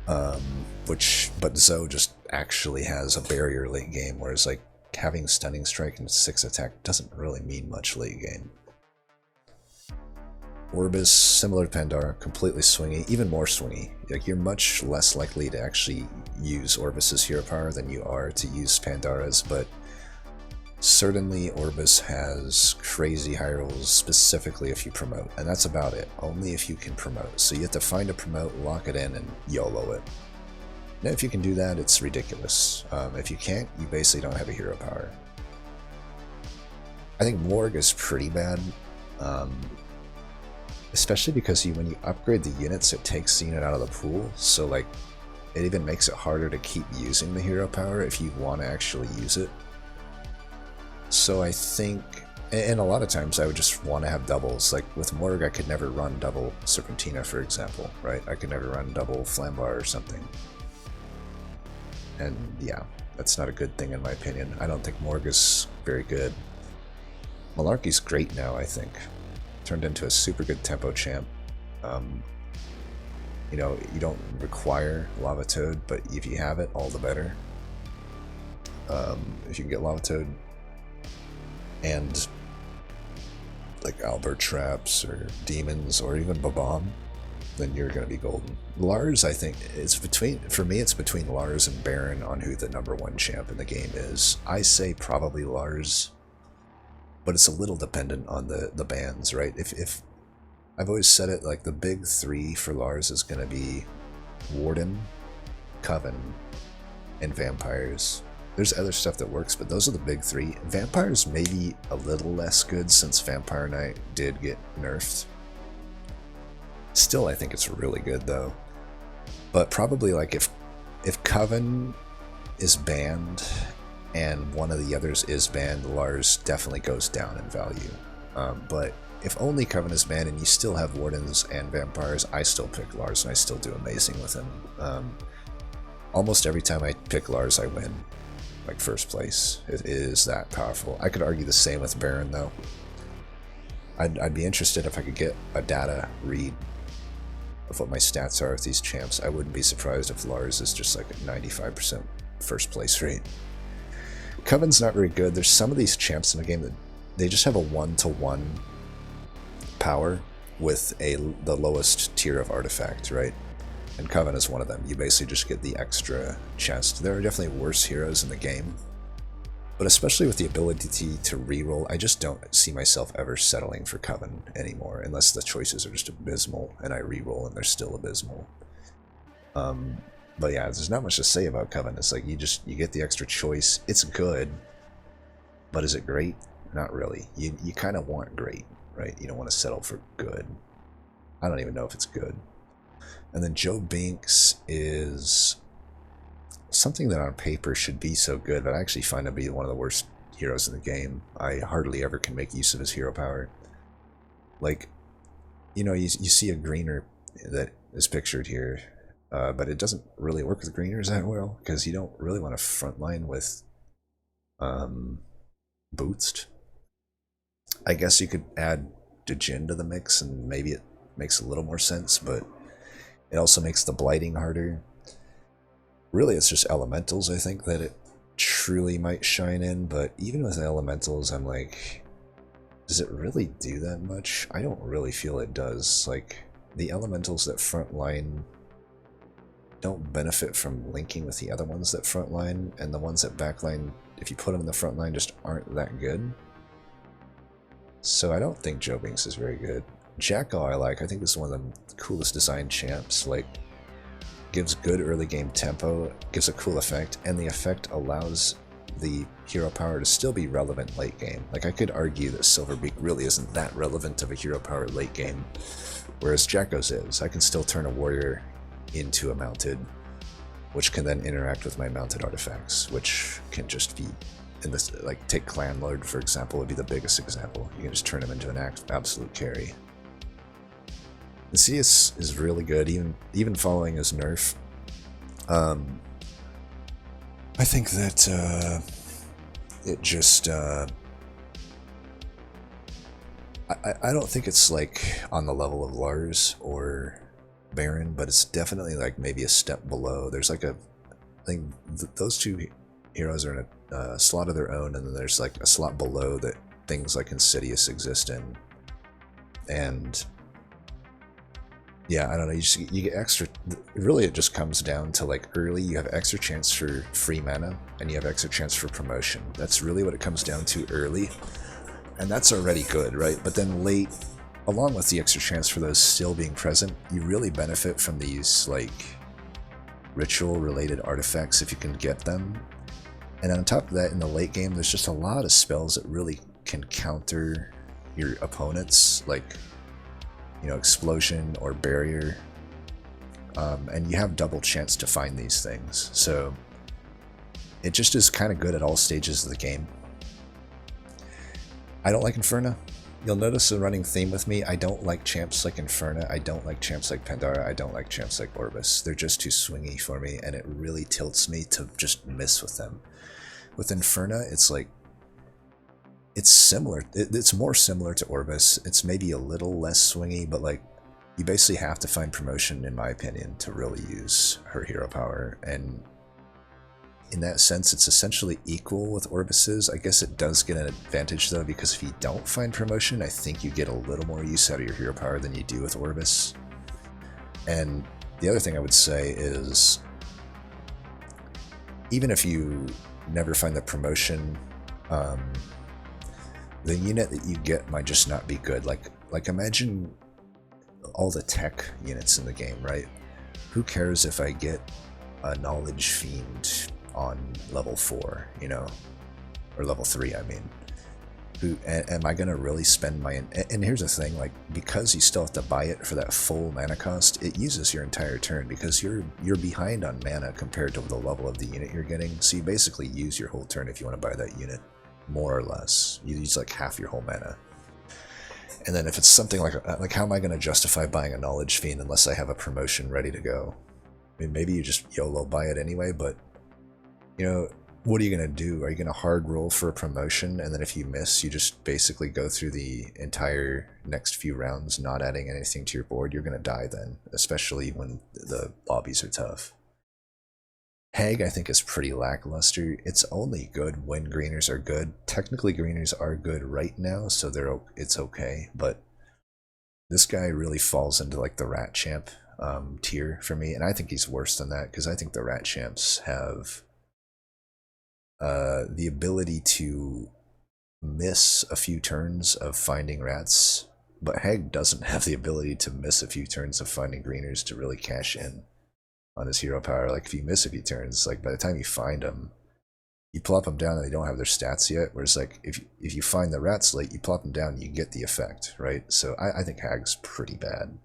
But Zoe just actually has a barrier late game, whereas like having Stunning Strike and 6 attack doesn't really mean much late game. Orbis, similar to Pandara, completely swingy, even more swingy. Like, you're much less likely to actually use Orbis's hero power than you are to use Pandara's, but certainly Orbis has crazy high rolls, specifically if you promote, and that's about it. Only if you can promote. So you have to find a promote, lock it in, and YOLO it. Now if you can do that, it's ridiculous. If you can't, you basically don't have a hero power. I think Morg is pretty bad. Especially because when you upgrade the units, it takes the unit out of the pool, so like it even makes it harder to keep using the hero power if you want to actually use it. So I think, and a lot of times I would just want to have doubles. Like with Morg, I could never run double Serpentina, for example, right? I could never run double Flambar or something. And yeah, that's not a good thing in my opinion. I don't think Morg is very good. Malarkey's great now, I think. Turned into a super good tempo champ. You know, you don't require Lava Toad, but if you have it, all the better. If you can get Lava Toad and like Albert Traps or Demons or even Babam, then you're going to be golden. Lars, I think, it's between, for me, it's between Lars and Baron on who the #1 champ in the game is. I say probably Lars, but it's a little dependent on the bans, right? If I've always said it, like the big 3 for Lars is going to be Warden, Coven, and Vampires. There's other stuff that works, but those are the big 3. Vampires may be a little less good since Vampire Knight did get nerfed. Still, I think it's really good though. But probably like if Coven is banned and one of the others is banned, Lars definitely goes down in value. But if only Coven is banned and you still have Wardens and Vampires, I still pick Lars and I still do amazing with him. Almost every time I pick Lars, I win. Like first place. It is that powerful. I could argue the same with Baron though. I'd be interested if I could get a data read of what my stats are with these champs. I wouldn't be surprised if Lars is just like a 95% first place rate. Coven's not very good. There's some of these champs in the game that they just have a 1-to-1 power with the lowest tier of artifact, right? And Coven is one of them. You basically just get the extra chest. There are definitely worse heroes in the game, but especially with the ability to reroll, I just don't see myself ever settling for Coven anymore, unless the choices are just abysmal and I reroll and they're still abysmal. But yeah, there's not much to say about Coven. It's like you get the extra choice. It's good, but is it great? Not really. You kind of want great, right? You don't want to settle for good. I don't even know if it's good. And then Joe Binks is something that on paper should be so good, but I actually find him to be one of the worst heroes in the game. I hardly ever can make use of his hero power. Like, you know, you see a greener that is pictured here, but it doesn't really work with greeners that well, because you don't really want to frontline with Boost. I guess you could add Djinn to the mix, and maybe it makes a little more sense, but it also makes the blighting harder. Really, it's just elementals, I think, that it truly might shine in, but even with elementals, I'm like, does it really do that much? I don't really feel it does. Like, the elementals that frontline don't benefit from linking with the other ones that frontline, and the ones that backline, if you put them in the front line, just aren't that good. So I don't think Joe Binks is very good. Jackal I like. I think this is one of the coolest designed champs. Like, gives good early game tempo, gives a cool effect, and the effect allows the hero power to still be relevant late game. Like, I could argue that Silverbeak really isn't that relevant of a hero power late game, whereas Jacko's is. I can still turn a warrior into a mounted, which can then interact with my mounted artifacts, which can just be in this, like, take Clan Lord for example would be the biggest example. You can just turn him into an absolute carry. The CS is really good, even following his nerf. I think that it just I don't think it's like on the level of Lars or Baron, but it's definitely like maybe a step below. There's like a thing, those two heroes are in a slot of their own, and then there's like a slot below that things like Insidious exist in. And yeah, I don't know, you get extra, really it just comes down to, like, early you have extra chance for free mana, and you have extra chance for promotion. That's really what it comes down to early, and that's already good, right? But then late, along with the extra chance for those still being present, you really benefit from these, like, ritual-related artifacts if you can get them. And on top of that, in the late game, there's just a lot of spells that really can counter your opponents, like, you know, Explosion or Barrier, and you have double chance to find these things. So it just is kind of good at all stages of the game. I don't like Inferna. You'll notice a running theme with me. I don't like champs like Inferna. I don't like champs like Pandara. I don't like champs like Orbis. They're just too swingy for me, and it really tilts me to just miss with them. With Inferna, it's like, it's similar. It's more similar to Orbis. It's maybe a little less swingy, but like, you basically have to find promotion, in my opinion, to really use her hero power. And in that sense, it's essentially equal with Orbis's. I guess it does get an advantage though, because if you don't find promotion, I think you get a little more use out of your hero power than you do with Orbis. And the other thing I would say is, even if you never find the promotion, the unit that you get might just not be good. Like imagine all the tech units in the game, right? Who cares if I get a Knowledge Fiend on level 4, you know? Or level 3, I mean. Am I gonna really spend my... And here's the thing, like, because you still have to buy it for that full mana cost, it uses your entire turn, because you're behind on mana compared to the level of the unit you're getting, so you basically use your whole turn if you want to buy that unit. More or less. You use like half your whole mana. And then if it's something like how am I going to justify buying a Knowledge Fiend unless I have a promotion ready to go? I mean, maybe you just YOLO buy it anyway, but, you know, what are you going to do? Are you going to hard roll for a promotion, and then if you miss, you just basically go through the entire next few rounds not adding anything to your board? You're going to die then, especially when the lobbies are tough. Hag, I think, is pretty lackluster. It's only good when greeners are good. Technically, greeners are good right now, so it's okay, but this guy really falls into like the Rat Champ tier for me, and I think he's worse than that, because I think the Rat Champs have the ability to miss a few turns of finding rats, but Hag doesn't have the ability to miss a few turns of finding greeners to really cash in on his hero power. Like, if you miss a few turns, like by the time you find them, you plop them down and they don't have their stats yet, whereas like if you find the rats late, you plop them down and you get the effect, right? So I think Hag's pretty bad.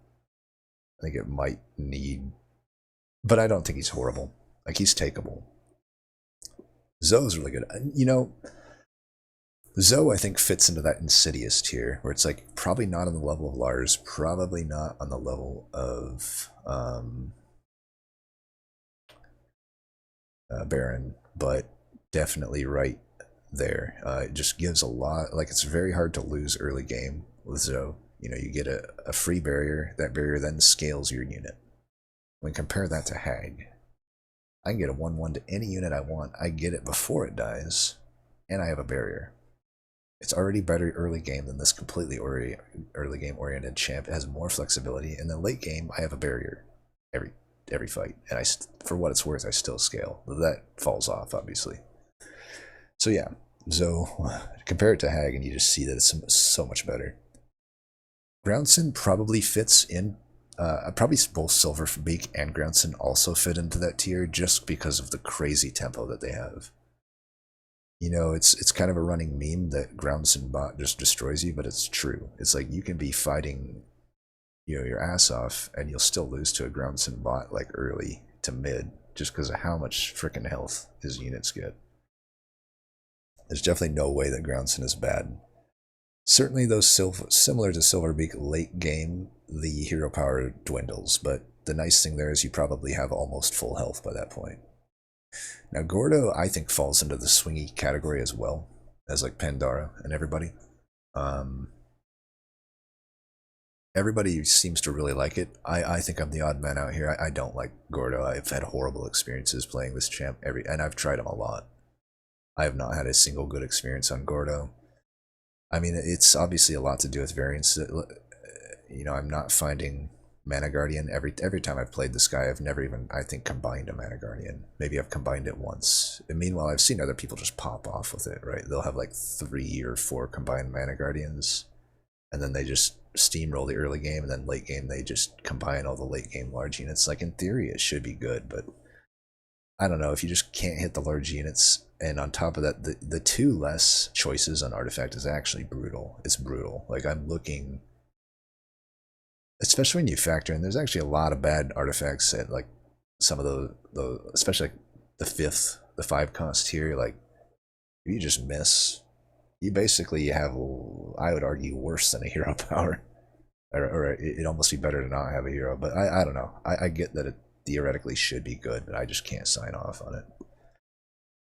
I think it might need, but I don't think he's horrible. Like, he's takeable. Zoe's really good. You know, Zoe, I think, fits into that Insidious tier, where it's like probably not on the level of Lars, probably not on the level of Baron, but definitely right there. It just gives a lot, like, it's very hard to lose early game with Zoe. You know, you get a free barrier, that barrier then scales your unit. When compare that to Hag, I can get a 1/1 to any unit I want, I get it before it dies, and I have a barrier. It's already better early game than this completely early game oriented champ. It has more flexibility, and then late game I have a barrier every fight, and for what it's worth, I still scale. That falls off, obviously. So yeah, Zoe, compare it to Hag and you just see that it's so much better. Groundson probably fits in, probably both Silverbeak and Groundson also fit into that tier just because of the crazy tempo that they have. You know, it's kind of a running meme that Groundson bot just destroys you, but it's true. It's like you can be fighting, you know, your ass off and you'll still lose to a Groundson bot like early to mid just because of how much freaking health his units get. There's definitely no way that Groundson is bad. Certainly those similar to Silverbeak late game, the hero power dwindles, but the nice thing there is you probably have almost full health by that point. Now Gordo, I think, falls into the swingy category as well as like Pandora and everybody. Everybody seems to really like it. I think I'm the odd man out here. I don't like Gordo. I've had horrible experiences playing this champ and I've tried him a lot. I have not had a single good experience on Gordo. I mean, it's obviously a lot to do with variance. You know, I'm not finding Mana Guardian. Every time I've played this guy, I've never even, I think, combined a Mana Guardian. Maybe I've combined it once. And meanwhile, I've seen other people just pop off with it, right? They'll have like 3 or 4 combined Mana Guardians, and then they just steamroll the early game, and then late game they just combine all the late game large units. Like, in theory, it should be good, but I don't know, if you just can't hit the large units, and on top of that, the 2 less choices on Artifact is actually brutal. It's brutal. Like, I'm looking, especially when you factor in, there's actually a lot of bad artifacts at like some of the especially like the 5 cost here. Like, if you just miss, you basically have, I would argue, worse than a hero power, or it'd almost be better to not have a hero. But I don't know. I get that it theoretically should be good, but I just can't sign off on it.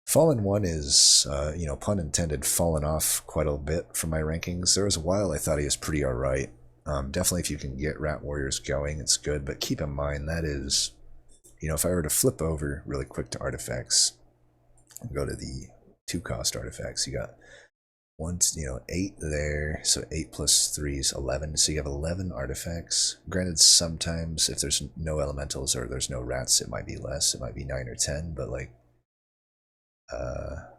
Fallen 1 is, you know, pun intended, fallen off quite a bit from my rankings. There was a while I thought he was pretty alright. Definitely if you can get Rat Warriors going, it's good, but keep in mind that is, you know, if I were to flip over really quick to artifacts and go to the 2 cost artifacts, you got 8 there, so 8 plus 3 is 11, so you have 11 artifacts. Granted, sometimes if there's no elementals or there's no rats, it might be less, it might be 9 or 10, but like,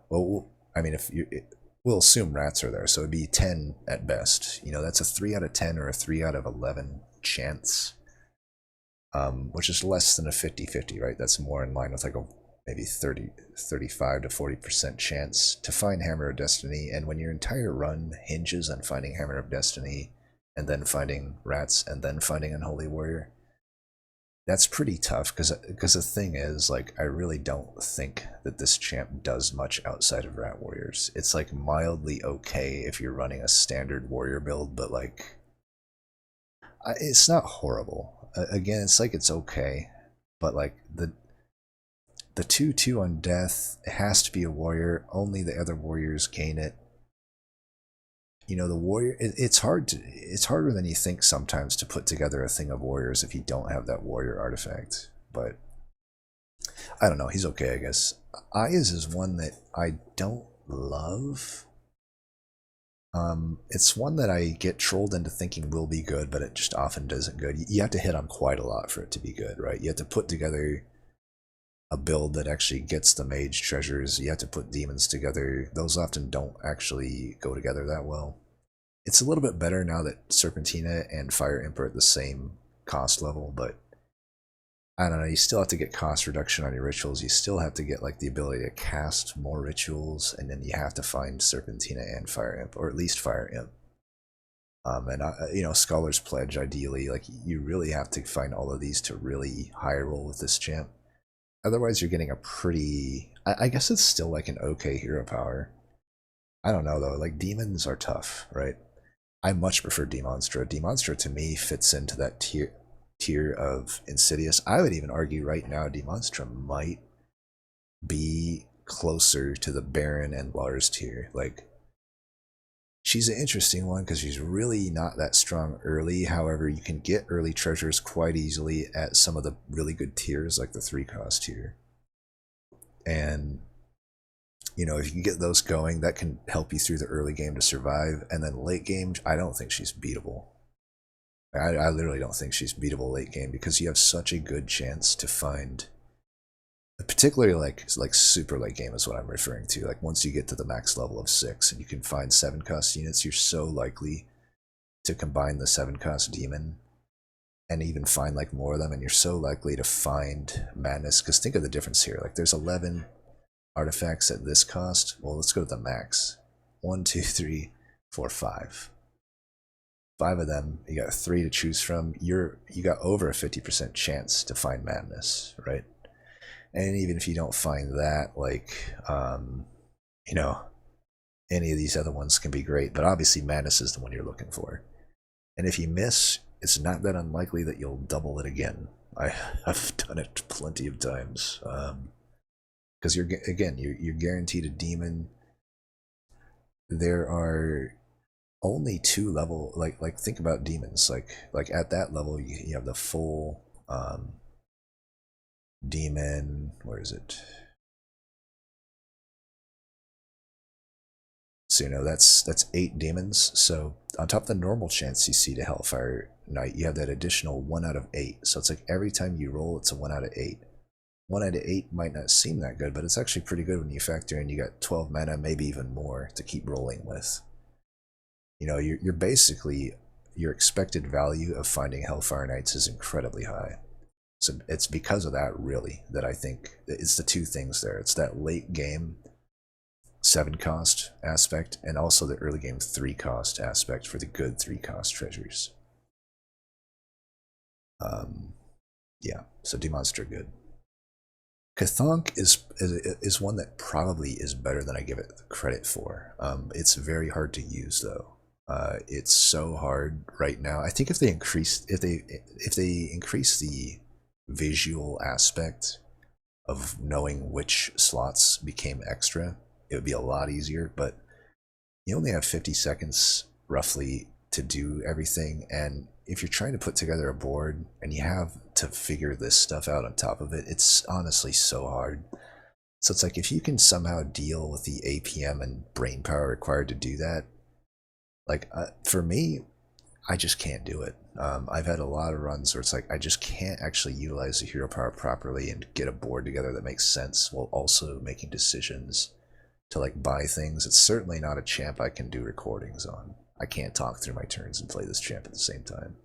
well, I mean, we'll assume rats are there, so it'd be 10 at best. You know, that's a 3 out of 10 or a 3 out of 11 chance, which is less than a 50-50, right? That's more in line with like a maybe 35 to 40% chance to find Hammer of Destiny, and when your entire run hinges on finding Hammer of Destiny, and then finding rats, and then finding Unholy Warrior, that's pretty tough, because the thing is, like, I really don't think that this champ does much outside of Rat Warriors. It's like mildly okay if you're running a standard warrior build, but like, it's not horrible. Again, it's like it's okay, but like the 2/2 on death, it has to be a warrior. Only the other warriors gain it. You know, the warrior. It's hard to. It's harder than you think sometimes to put together a thing of warriors if you don't have that warrior artifact. But I don't know. He's okay, I guess. Ayaz is one that I don't love. It's one that I get trolled into thinking will be good, but it just often doesn't good. You have to hit on quite a lot for it to be good, right? You have to put together a build that actually gets the mage treasures. You have to put demons together. Those often don't actually go together that well. It's a little bit better now that Serpentina and Fire Imp are at the same cost level, but I don't know, you still have to get cost reduction on your rituals. You still have to get like the ability to cast more rituals, and then you have to find Serpentina and Fire Imp, or at least Fire Imp. You know, Scholar's Pledge, ideally, like you really have to find all of these to really high roll with this champ. Otherwise, you're getting a pretty... I guess it's still like an okay hero power. I don't know, though. Like, demons are tough, right? I much prefer Demonstra. Demonstra, to me, fits into that tier of Insidious. I would even argue right now Demonstra might be closer to the Baron and Lars tier. Like, she's an interesting one because she's really not that strong early. However, you can get early treasures quite easily at some of the really good tiers, like the 3-cost tier. And, you know, if you can get those going, that can help you through the early game to survive. And then late game, I don't think she's beatable. I literally don't think she's beatable late game because you have such a good chance to find, particularly like super late game is what I'm referring to. Like once you get to the max level of 6 and you can find 7-cost units, you're so likely to combine the 7-cost demon and even find like more of them, and you're so likely to find madness. Because think of the difference here. Like there's 11 artifacts at this cost. Well, let's go to the max. 1, 2, 3, 4, 5. 5 of them, you got 3 to choose from. You got over a 50% chance to find madness, right? And even if you don't find that, like, you know, any of these other ones can be great, but obviously madness is the one you're looking for. And if you miss, it's not that unlikely that you'll double it again. I've done it plenty of times. Because you're guaranteed a demon. There are only 2 level, like think about demons. Like at that level, you have the full demon. Where is it? So you know that's 8 demons. So on top of the normal chance you see to Hellfire Knight, you have that additional 1 out of 8. So it's like every time you roll, it's a 1 out of 8. 1 out of 8 might not seem that good, but it's actually pretty good when you factor in you got 12 mana, maybe even more, to keep rolling with. You know, you're basically, your expected value of finding Hellfire Knights is incredibly high. So it's because of that, really, that I think it's the 2 things there. It's that late game 7-cost aspect, and also the early game 3-cost aspect for the good 3-cost treasures. Yeah, so Demonstra good. Chthonk is one that probably is better than I give it credit for. It's very hard to use though. It's so hard right now. I think if they increase the visual aspect of knowing which slots became extra, it would be a lot easier. But you only have 50 seconds roughly to do everything, and if you're trying to put together a board and you have to figure this stuff out on top of it, it's honestly so hard. So it's like if you can somehow deal with the APM and brain power required to do that, like for me, I just can't do it. I've had a lot of runs where it's like I just can't actually utilize the hero power properly and get a board together that makes sense while also making decisions to like buy things. It's certainly not a champ I can do recordings on. I can't talk through my turns and play this champ at the same time.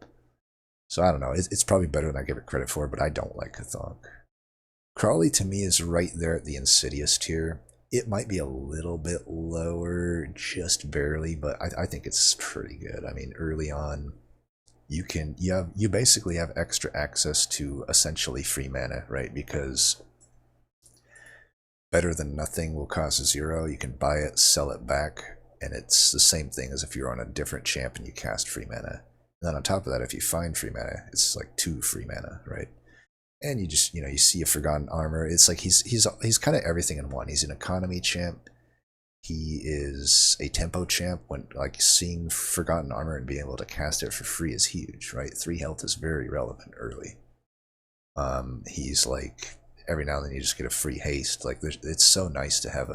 So I don't know. It's probably better than I give it credit for, but I don't like Chthonk. Crawley to me is right there at the Insidious tier. It might be a little bit lower, just barely, but I think it's pretty good. I mean, early on, you basically have extra access to essentially free mana, right? Because Better Than Nothing will cost 0. You can buy it, sell it back, and it's the same thing as if you're on a different champ and you cast free mana. And then on top of that, if you find free mana, it's like 2 free mana, right? And you just, you see a Forgotten Armor. It's like he's kind of everything in one. He's an economy champ. He is a tempo champ. When like seeing Forgotten Armor and being able to cast it for free is huge, right? 3 health is very relevant early. He's like every now and then you just get a free haste. Like it's so nice to have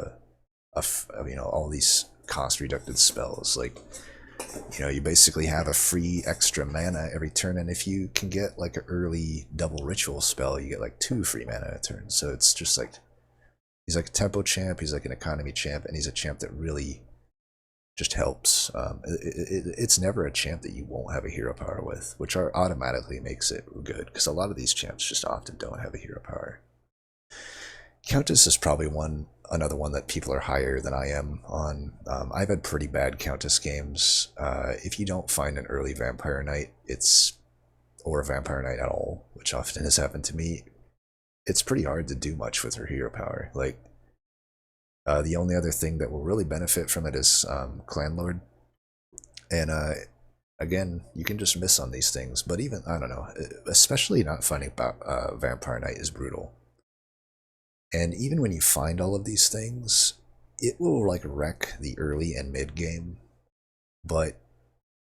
all these cost reducted spells. Like you basically have a free extra mana every turn, and if you can get like an early double ritual spell, you get like 2 free mana a turn. So it's just like he's like a tempo champ, he's like an economy champ, and he's a champ that really just helps. It's never a champ that you won't have a hero power with, which automatically makes it good, because a lot of these champs just often don't have a hero power. Countess is probably another one that people are higher than I am on. I've had pretty bad Countess games. If you don't find an early Vampire Knight, or a Vampire Knight at all, which often has happened to me, it's pretty hard to do much with her hero power. Like, the only other thing that will really benefit from it is Clan Lord. And again, you can just miss on these things, but even, I don't know, especially not finding Vampire Knight is brutal. And even when you find all of these things, it will like wreck the early and mid game, but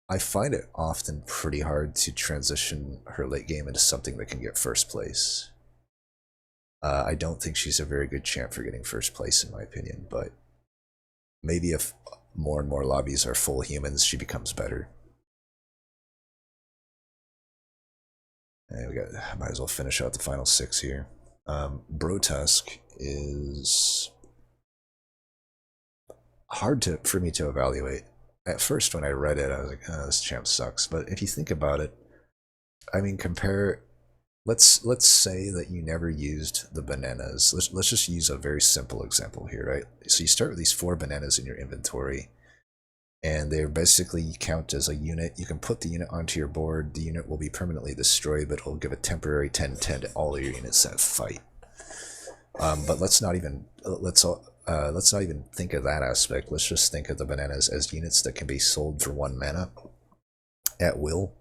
I find it often pretty hard to transition her late game into something that can get first place. I don't think she's a very good champ for getting first place in my opinion, but maybe if more and more lobbies are full humans, she becomes better. And might as well finish out the final 6 here. Brotusk is hard for me to evaluate. At first, when I read it, I was like, oh, this champ sucks. But if you think about it, I mean, let's say that you never used the bananas. Let's just use a very simple example here, right? So you start with these 4 bananas in your inventory, and they're basically count as a unit. You can put the unit onto your board. The unit will be permanently destroyed, but it'll give a temporary 10/10 to all your units that fight. But let's not even think of that aspect. Let's just think of the bananas as units that can be sold for 1 mana at will.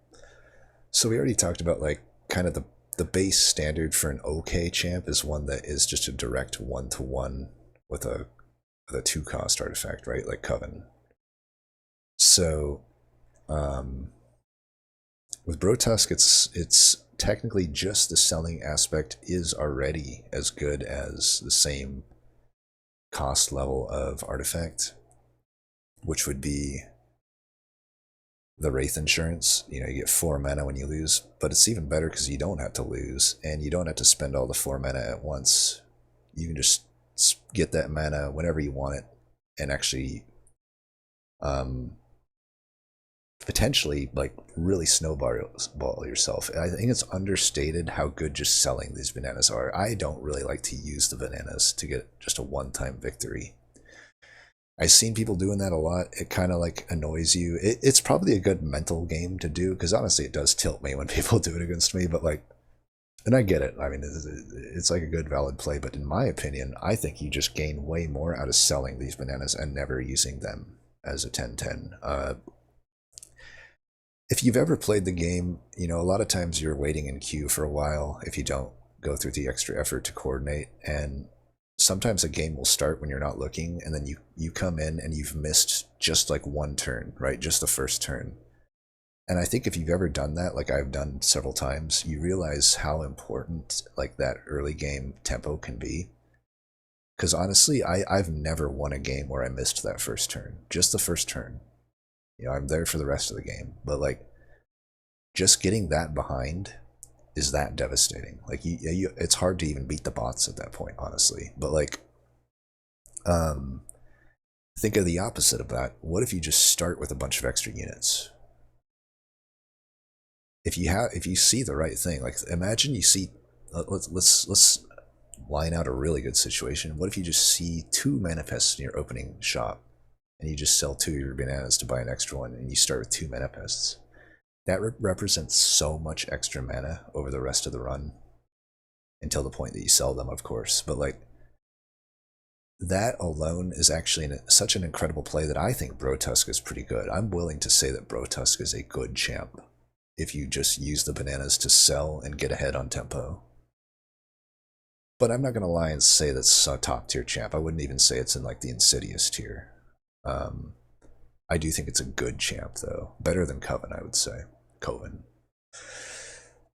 So we already talked about like kind of the base standard for an OK champ is one that is just a direct 1-to-1 with a 2-cost artifact, right? Like Coven. So with Brotusk, it's technically just the selling aspect is already as good as the same cost level of artifact, which would be the Wraith Insurance. You get 4 mana when you lose, but it's even better because you don't have to lose, and you don't have to spend all the 4 mana at once. You can just get that mana whenever you want it, and actually potentially like really snowball yourself. I think it's understated how good just selling these bananas are. I don't really like to use the bananas to get just a one-time victory. I've seen people doing that a lot. It kind of like annoys you. It's probably a good mental game to do, because honestly it does tilt me when people do it against me, but like, and I get it. I mean, it's like a good valid play, but in my opinion, I think you just gain way more out of selling these bananas and never using them as a 10/10. If you've ever played the game, a lot of times you're waiting in queue for a while if you don't go through the extra effort to coordinate, and sometimes a game will start when you're not looking, and then you come in and you've missed just like 1 turn, right? Just the first turn. And I think if you've ever done that, like I've done several times, you realize how important like that early game tempo can be. Because honestly, I've never won a game where I missed that first turn. Just the first turn. I'm there for the rest of the game. But like, just getting that behind is that devastating. Like, it's hard to even beat the bots at that point, honestly. But like, think of the opposite of that. What if you just start with a bunch of extra units? If you see the right thing, like imagine you see, let's line out a really good situation. What if you just see 2 manifests in your opening shop, and you just sell 2 of your bananas to buy an extra one, and you start with 2 manifests? That represents so much extra mana over the rest of the run, until the point that you sell them, of course. But like, that alone is actually such an incredible play that I think Brotusk is pretty good. I'm willing to say that Brotusk is a good champ. if you just use the bananas to sell and get ahead on tempo. But I'm not going to lie and say that's a top tier champ. I wouldn't even say it's in like the Insidious tier. I do think it's a good champ though. Better than Coven, I would say. Coven.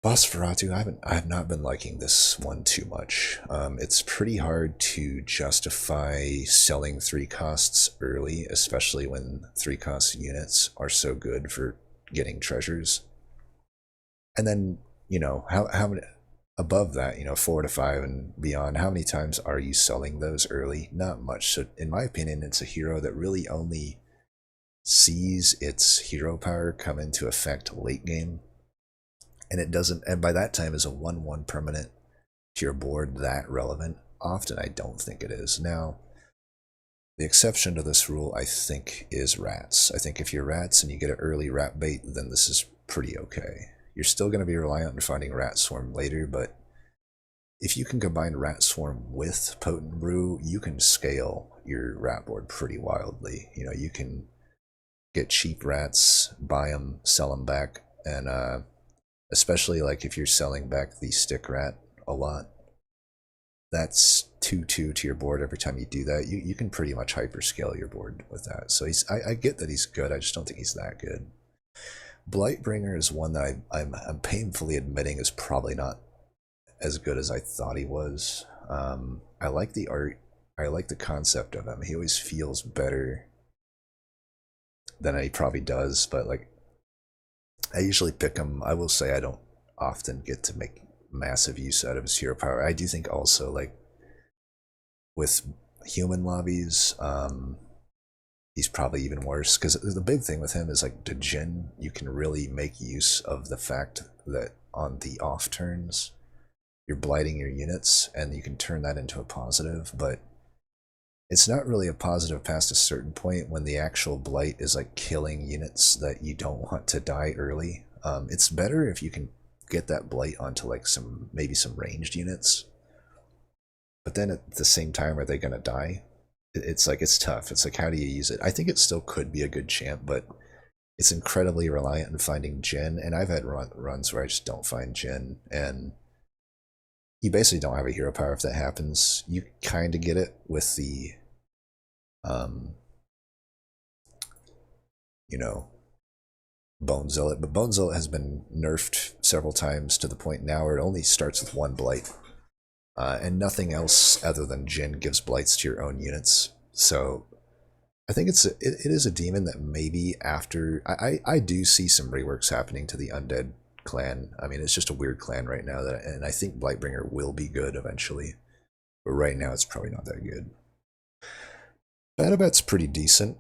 Bosferatu, I have not been liking this one too much. It's pretty hard to justify selling 3 costs early, especially when 3 cost units are so good for getting treasures. And then, you know, how many above that, you know, 4 to 5 and beyond, how many times are you selling those early? Not much. So in my opinion, it's a hero that really only sees its hero power come into effect late game. And it doesn't, and by that time is a 1/1 permanent to your board that relevant? Often I don't think it is. Now, the exception to this rule, I think, is rats. I think if you're rats and you get an early rat bait, then this is pretty okay. You're still going to be reliant on finding Rat Swarm later, but if you can combine Rat Swarm with Potent Brew, you can scale your rat board pretty wildly. You know, you can get cheap rats, buy them, sell them back, and especially like if you're selling back the stick rat a lot, that's 2/2 to your board every time you do that. You can pretty much hyperscale your board with that. So I get that he's good, I just don't think he's that good. Blightbringer is one that I'm painfully admitting is probably not as good as I thought he was. I like the art. I like the concept of him. He always feels better than he probably does, but like, I usually pick him. I will say I don't often get to make massive use out of his hero power. I do think also, like, with human lobbies, he's probably even worse, because the big thing with him is like Djinn, you can really make use of the fact that on the off turns you're blighting your units, and you can turn that into a positive, but it's not really a positive past a certain point when the actual blight is like killing units that you don't want to die early. It's better if you can get that blight onto like maybe some ranged units, but then at the same time, are they going to die? It's like, it's tough. It's like, how do you use it? I think it still could be a good champ, but it's incredibly reliant on finding Djinn, and I've had runs where I just don't find Djinn, and you basically don't have a hero power if that happens. You kind of get it with the, you know, Bone Zealot, but Bone Zealot has been nerfed several times to the point now where it only starts with 1 blight. And nothing else other than Djinn gives blights to your own units. So I think it is a demon that maybe after... I do see some reworks happening to the Undead clan. I mean, it's just a weird clan right now, and I think Blightbringer will be good eventually. But right now it's probably not that good. Batabat's pretty decent.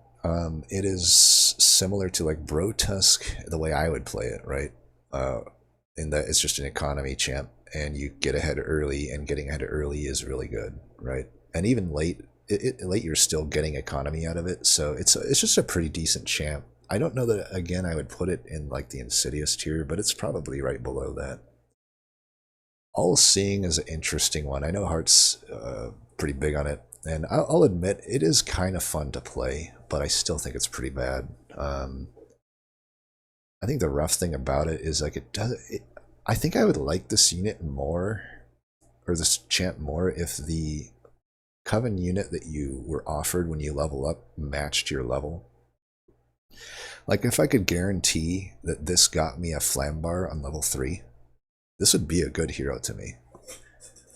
It is similar to like Brotusk, the way I would play it, right? In that it's just an economy champ, and you get ahead early, and getting ahead early is really good, right? And even late, late you're still getting economy out of it, so it's just a pretty decent champ. I don't know that, again, I would put it in like the Insidious tier, but it's probably right below that. All Seeing is an interesting one. I know Heart's pretty big on it, and I'll admit it is kind of fun to play, but I still think it's pretty bad. I think the rough thing about it is like I think I would like this unit more, or this champ more, if the Coven unit that you were offered when you level up matched your level. Like, if I could guarantee that this got me a Flambar on level 3, this would be a good hero to me.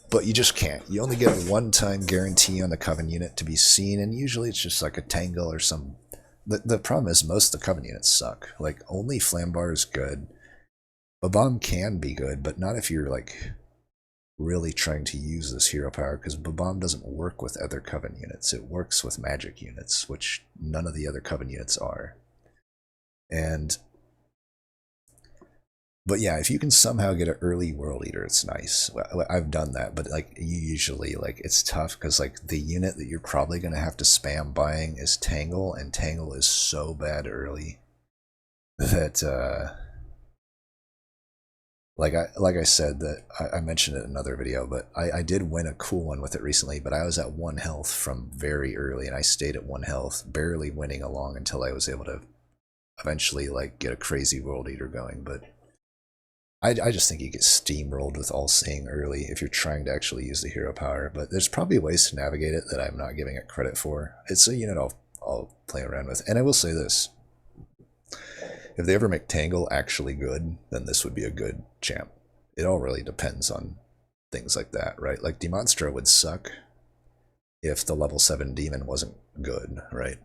But you just can't. You only get a one-time guarantee on the Coven unit to be seen, and usually it's just like a Tangle or some... The problem is most of the Coven units suck. Like, only Flambar is good. Babam can be good, but not if you're, like, really trying to use this hero power, because Babam doesn't work with other Coven units. It works with magic units, which none of the other Coven units are. But yeah, if you can somehow get an early World Eater, it's nice. I've done that, but like, you usually, like, it's tough because like the unit that you're probably going to have to spam buying is Tangle, and Tangle is so bad early that like I said, that I mentioned it in another video, but I did win a cool one with it recently, but I was at 1 health from very early, and I stayed at 1 health, barely winning along until I was able to eventually like get a crazy World Eater going. But I just think you get steamrolled with All Seeing early if you're trying to actually use the hero power, but there's probably ways to navigate it that I'm not giving it credit for. It's a unit I'll play around with. And I will say this. If they ever make Tangle actually good, then this would be a good champ. It all really depends on things like that, right? Like Demonstra would suck if the level 7 demon wasn't good, right?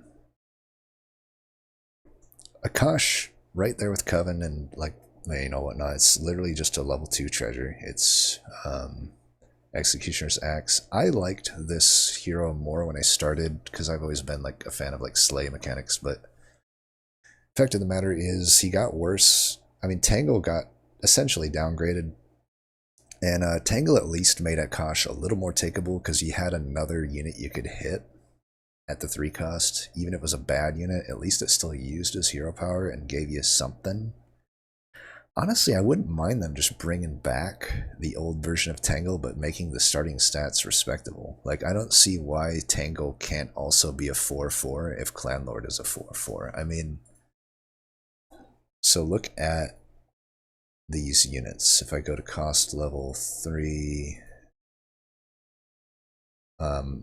Akash, right there with Coven and like, you know, whatnot. It's literally just a level 2 treasure. It's Executioner's Axe. I liked this hero more when I started because I've always been like a fan of like slay mechanics, but fact of the matter is he got worse. I mean, Tangle got essentially downgraded, and Tangle at least made Akash a little more takeable because you had another unit you could hit at the 3 cost. Even if it was a bad unit, at least it still used his hero power and gave you something. Honestly, I wouldn't mind them just bringing back the old version of Tangle, but making the starting stats respectable. Like, I don't see why Tangle can't also be a 4-4 if Clanlord is a 4-4. I mean, so look at these units. If I go to cost level 3,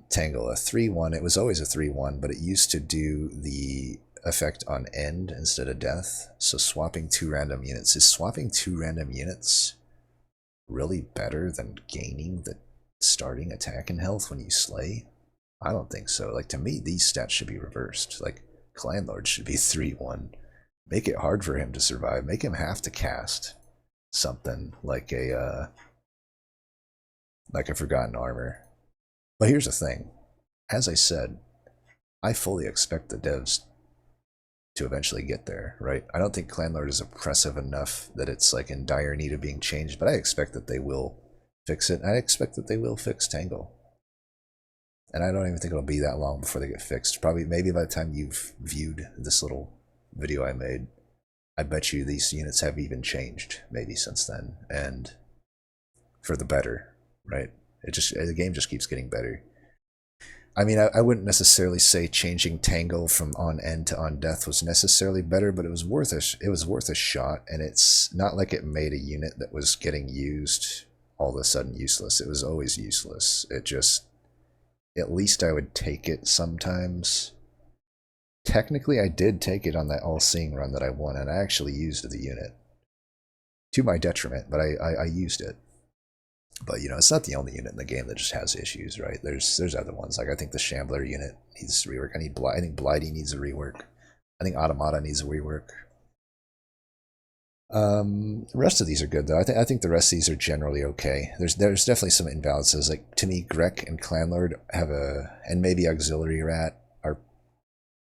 Tangle, a 3-1. It was always a 3-1, but it used to do the effect on end instead of death. So swapping 2 random units. Is swapping 2 random units really better than gaining the starting attack and health when you slay? I don't think so. Like, to me, these stats should be reversed. Like, Clanlord should be 3-1. Make it hard for him to survive. Make him have to cast something like a Forgotten Armor. But here's the thing. As I said, I fully expect the devs to eventually get there, right? I don't think Clanlord is oppressive enough that it's like in dire need of being changed, but I expect that they will fix it. I expect that they will fix Tangle. And I don't even think it'll be that long before they get fixed. Probably, maybe by the time you've viewed this little video I made, I bet you these units have even changed maybe since then, and for the better, right? The game just keeps getting better. I mean, I wouldn't necessarily say changing Tangle from on end to on death was necessarily better, but it was worth a shot, and it's not like it made a unit that was getting used all of a sudden useless. It was always useless. It just, at least I would take it sometimes. Technically, I did take it on that all-seeing run that I won, and I actually used the unit. To my detriment, but I used it. But, you know, it's not the only unit in the game that just has issues, right? There's other ones. Like, I think the Shambler unit needs rework. I think Blighty needs a rework. I think Automata needs a rework. The rest of these are good, though. I think the rest of these are generally okay. There's definitely some imbalances. Like, to me, Grek and Clanlord have and maybe Auxiliary Rat are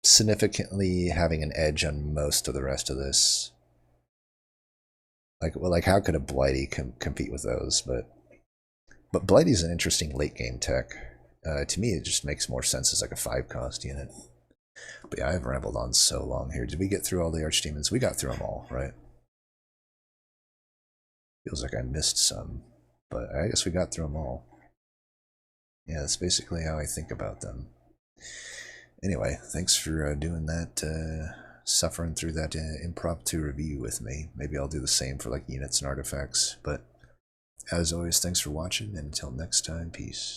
significantly having an edge on most of the rest of this. Like how could a Blighty compete with those? But Blighty's an interesting late game tech. To me, it just makes more sense as like a 5-cost unit. But yeah, I've rambled on so long here. Did we get through all the Archdemons? We got through them all, right? Feels like I missed some, but I guess we got through them all. Yeah, that's basically how I think about them. Anyway, thanks for doing that, suffering through that impromptu review with me. Maybe I'll do the same for like units and artifacts, but as always, thanks for watching, and until next time, peace.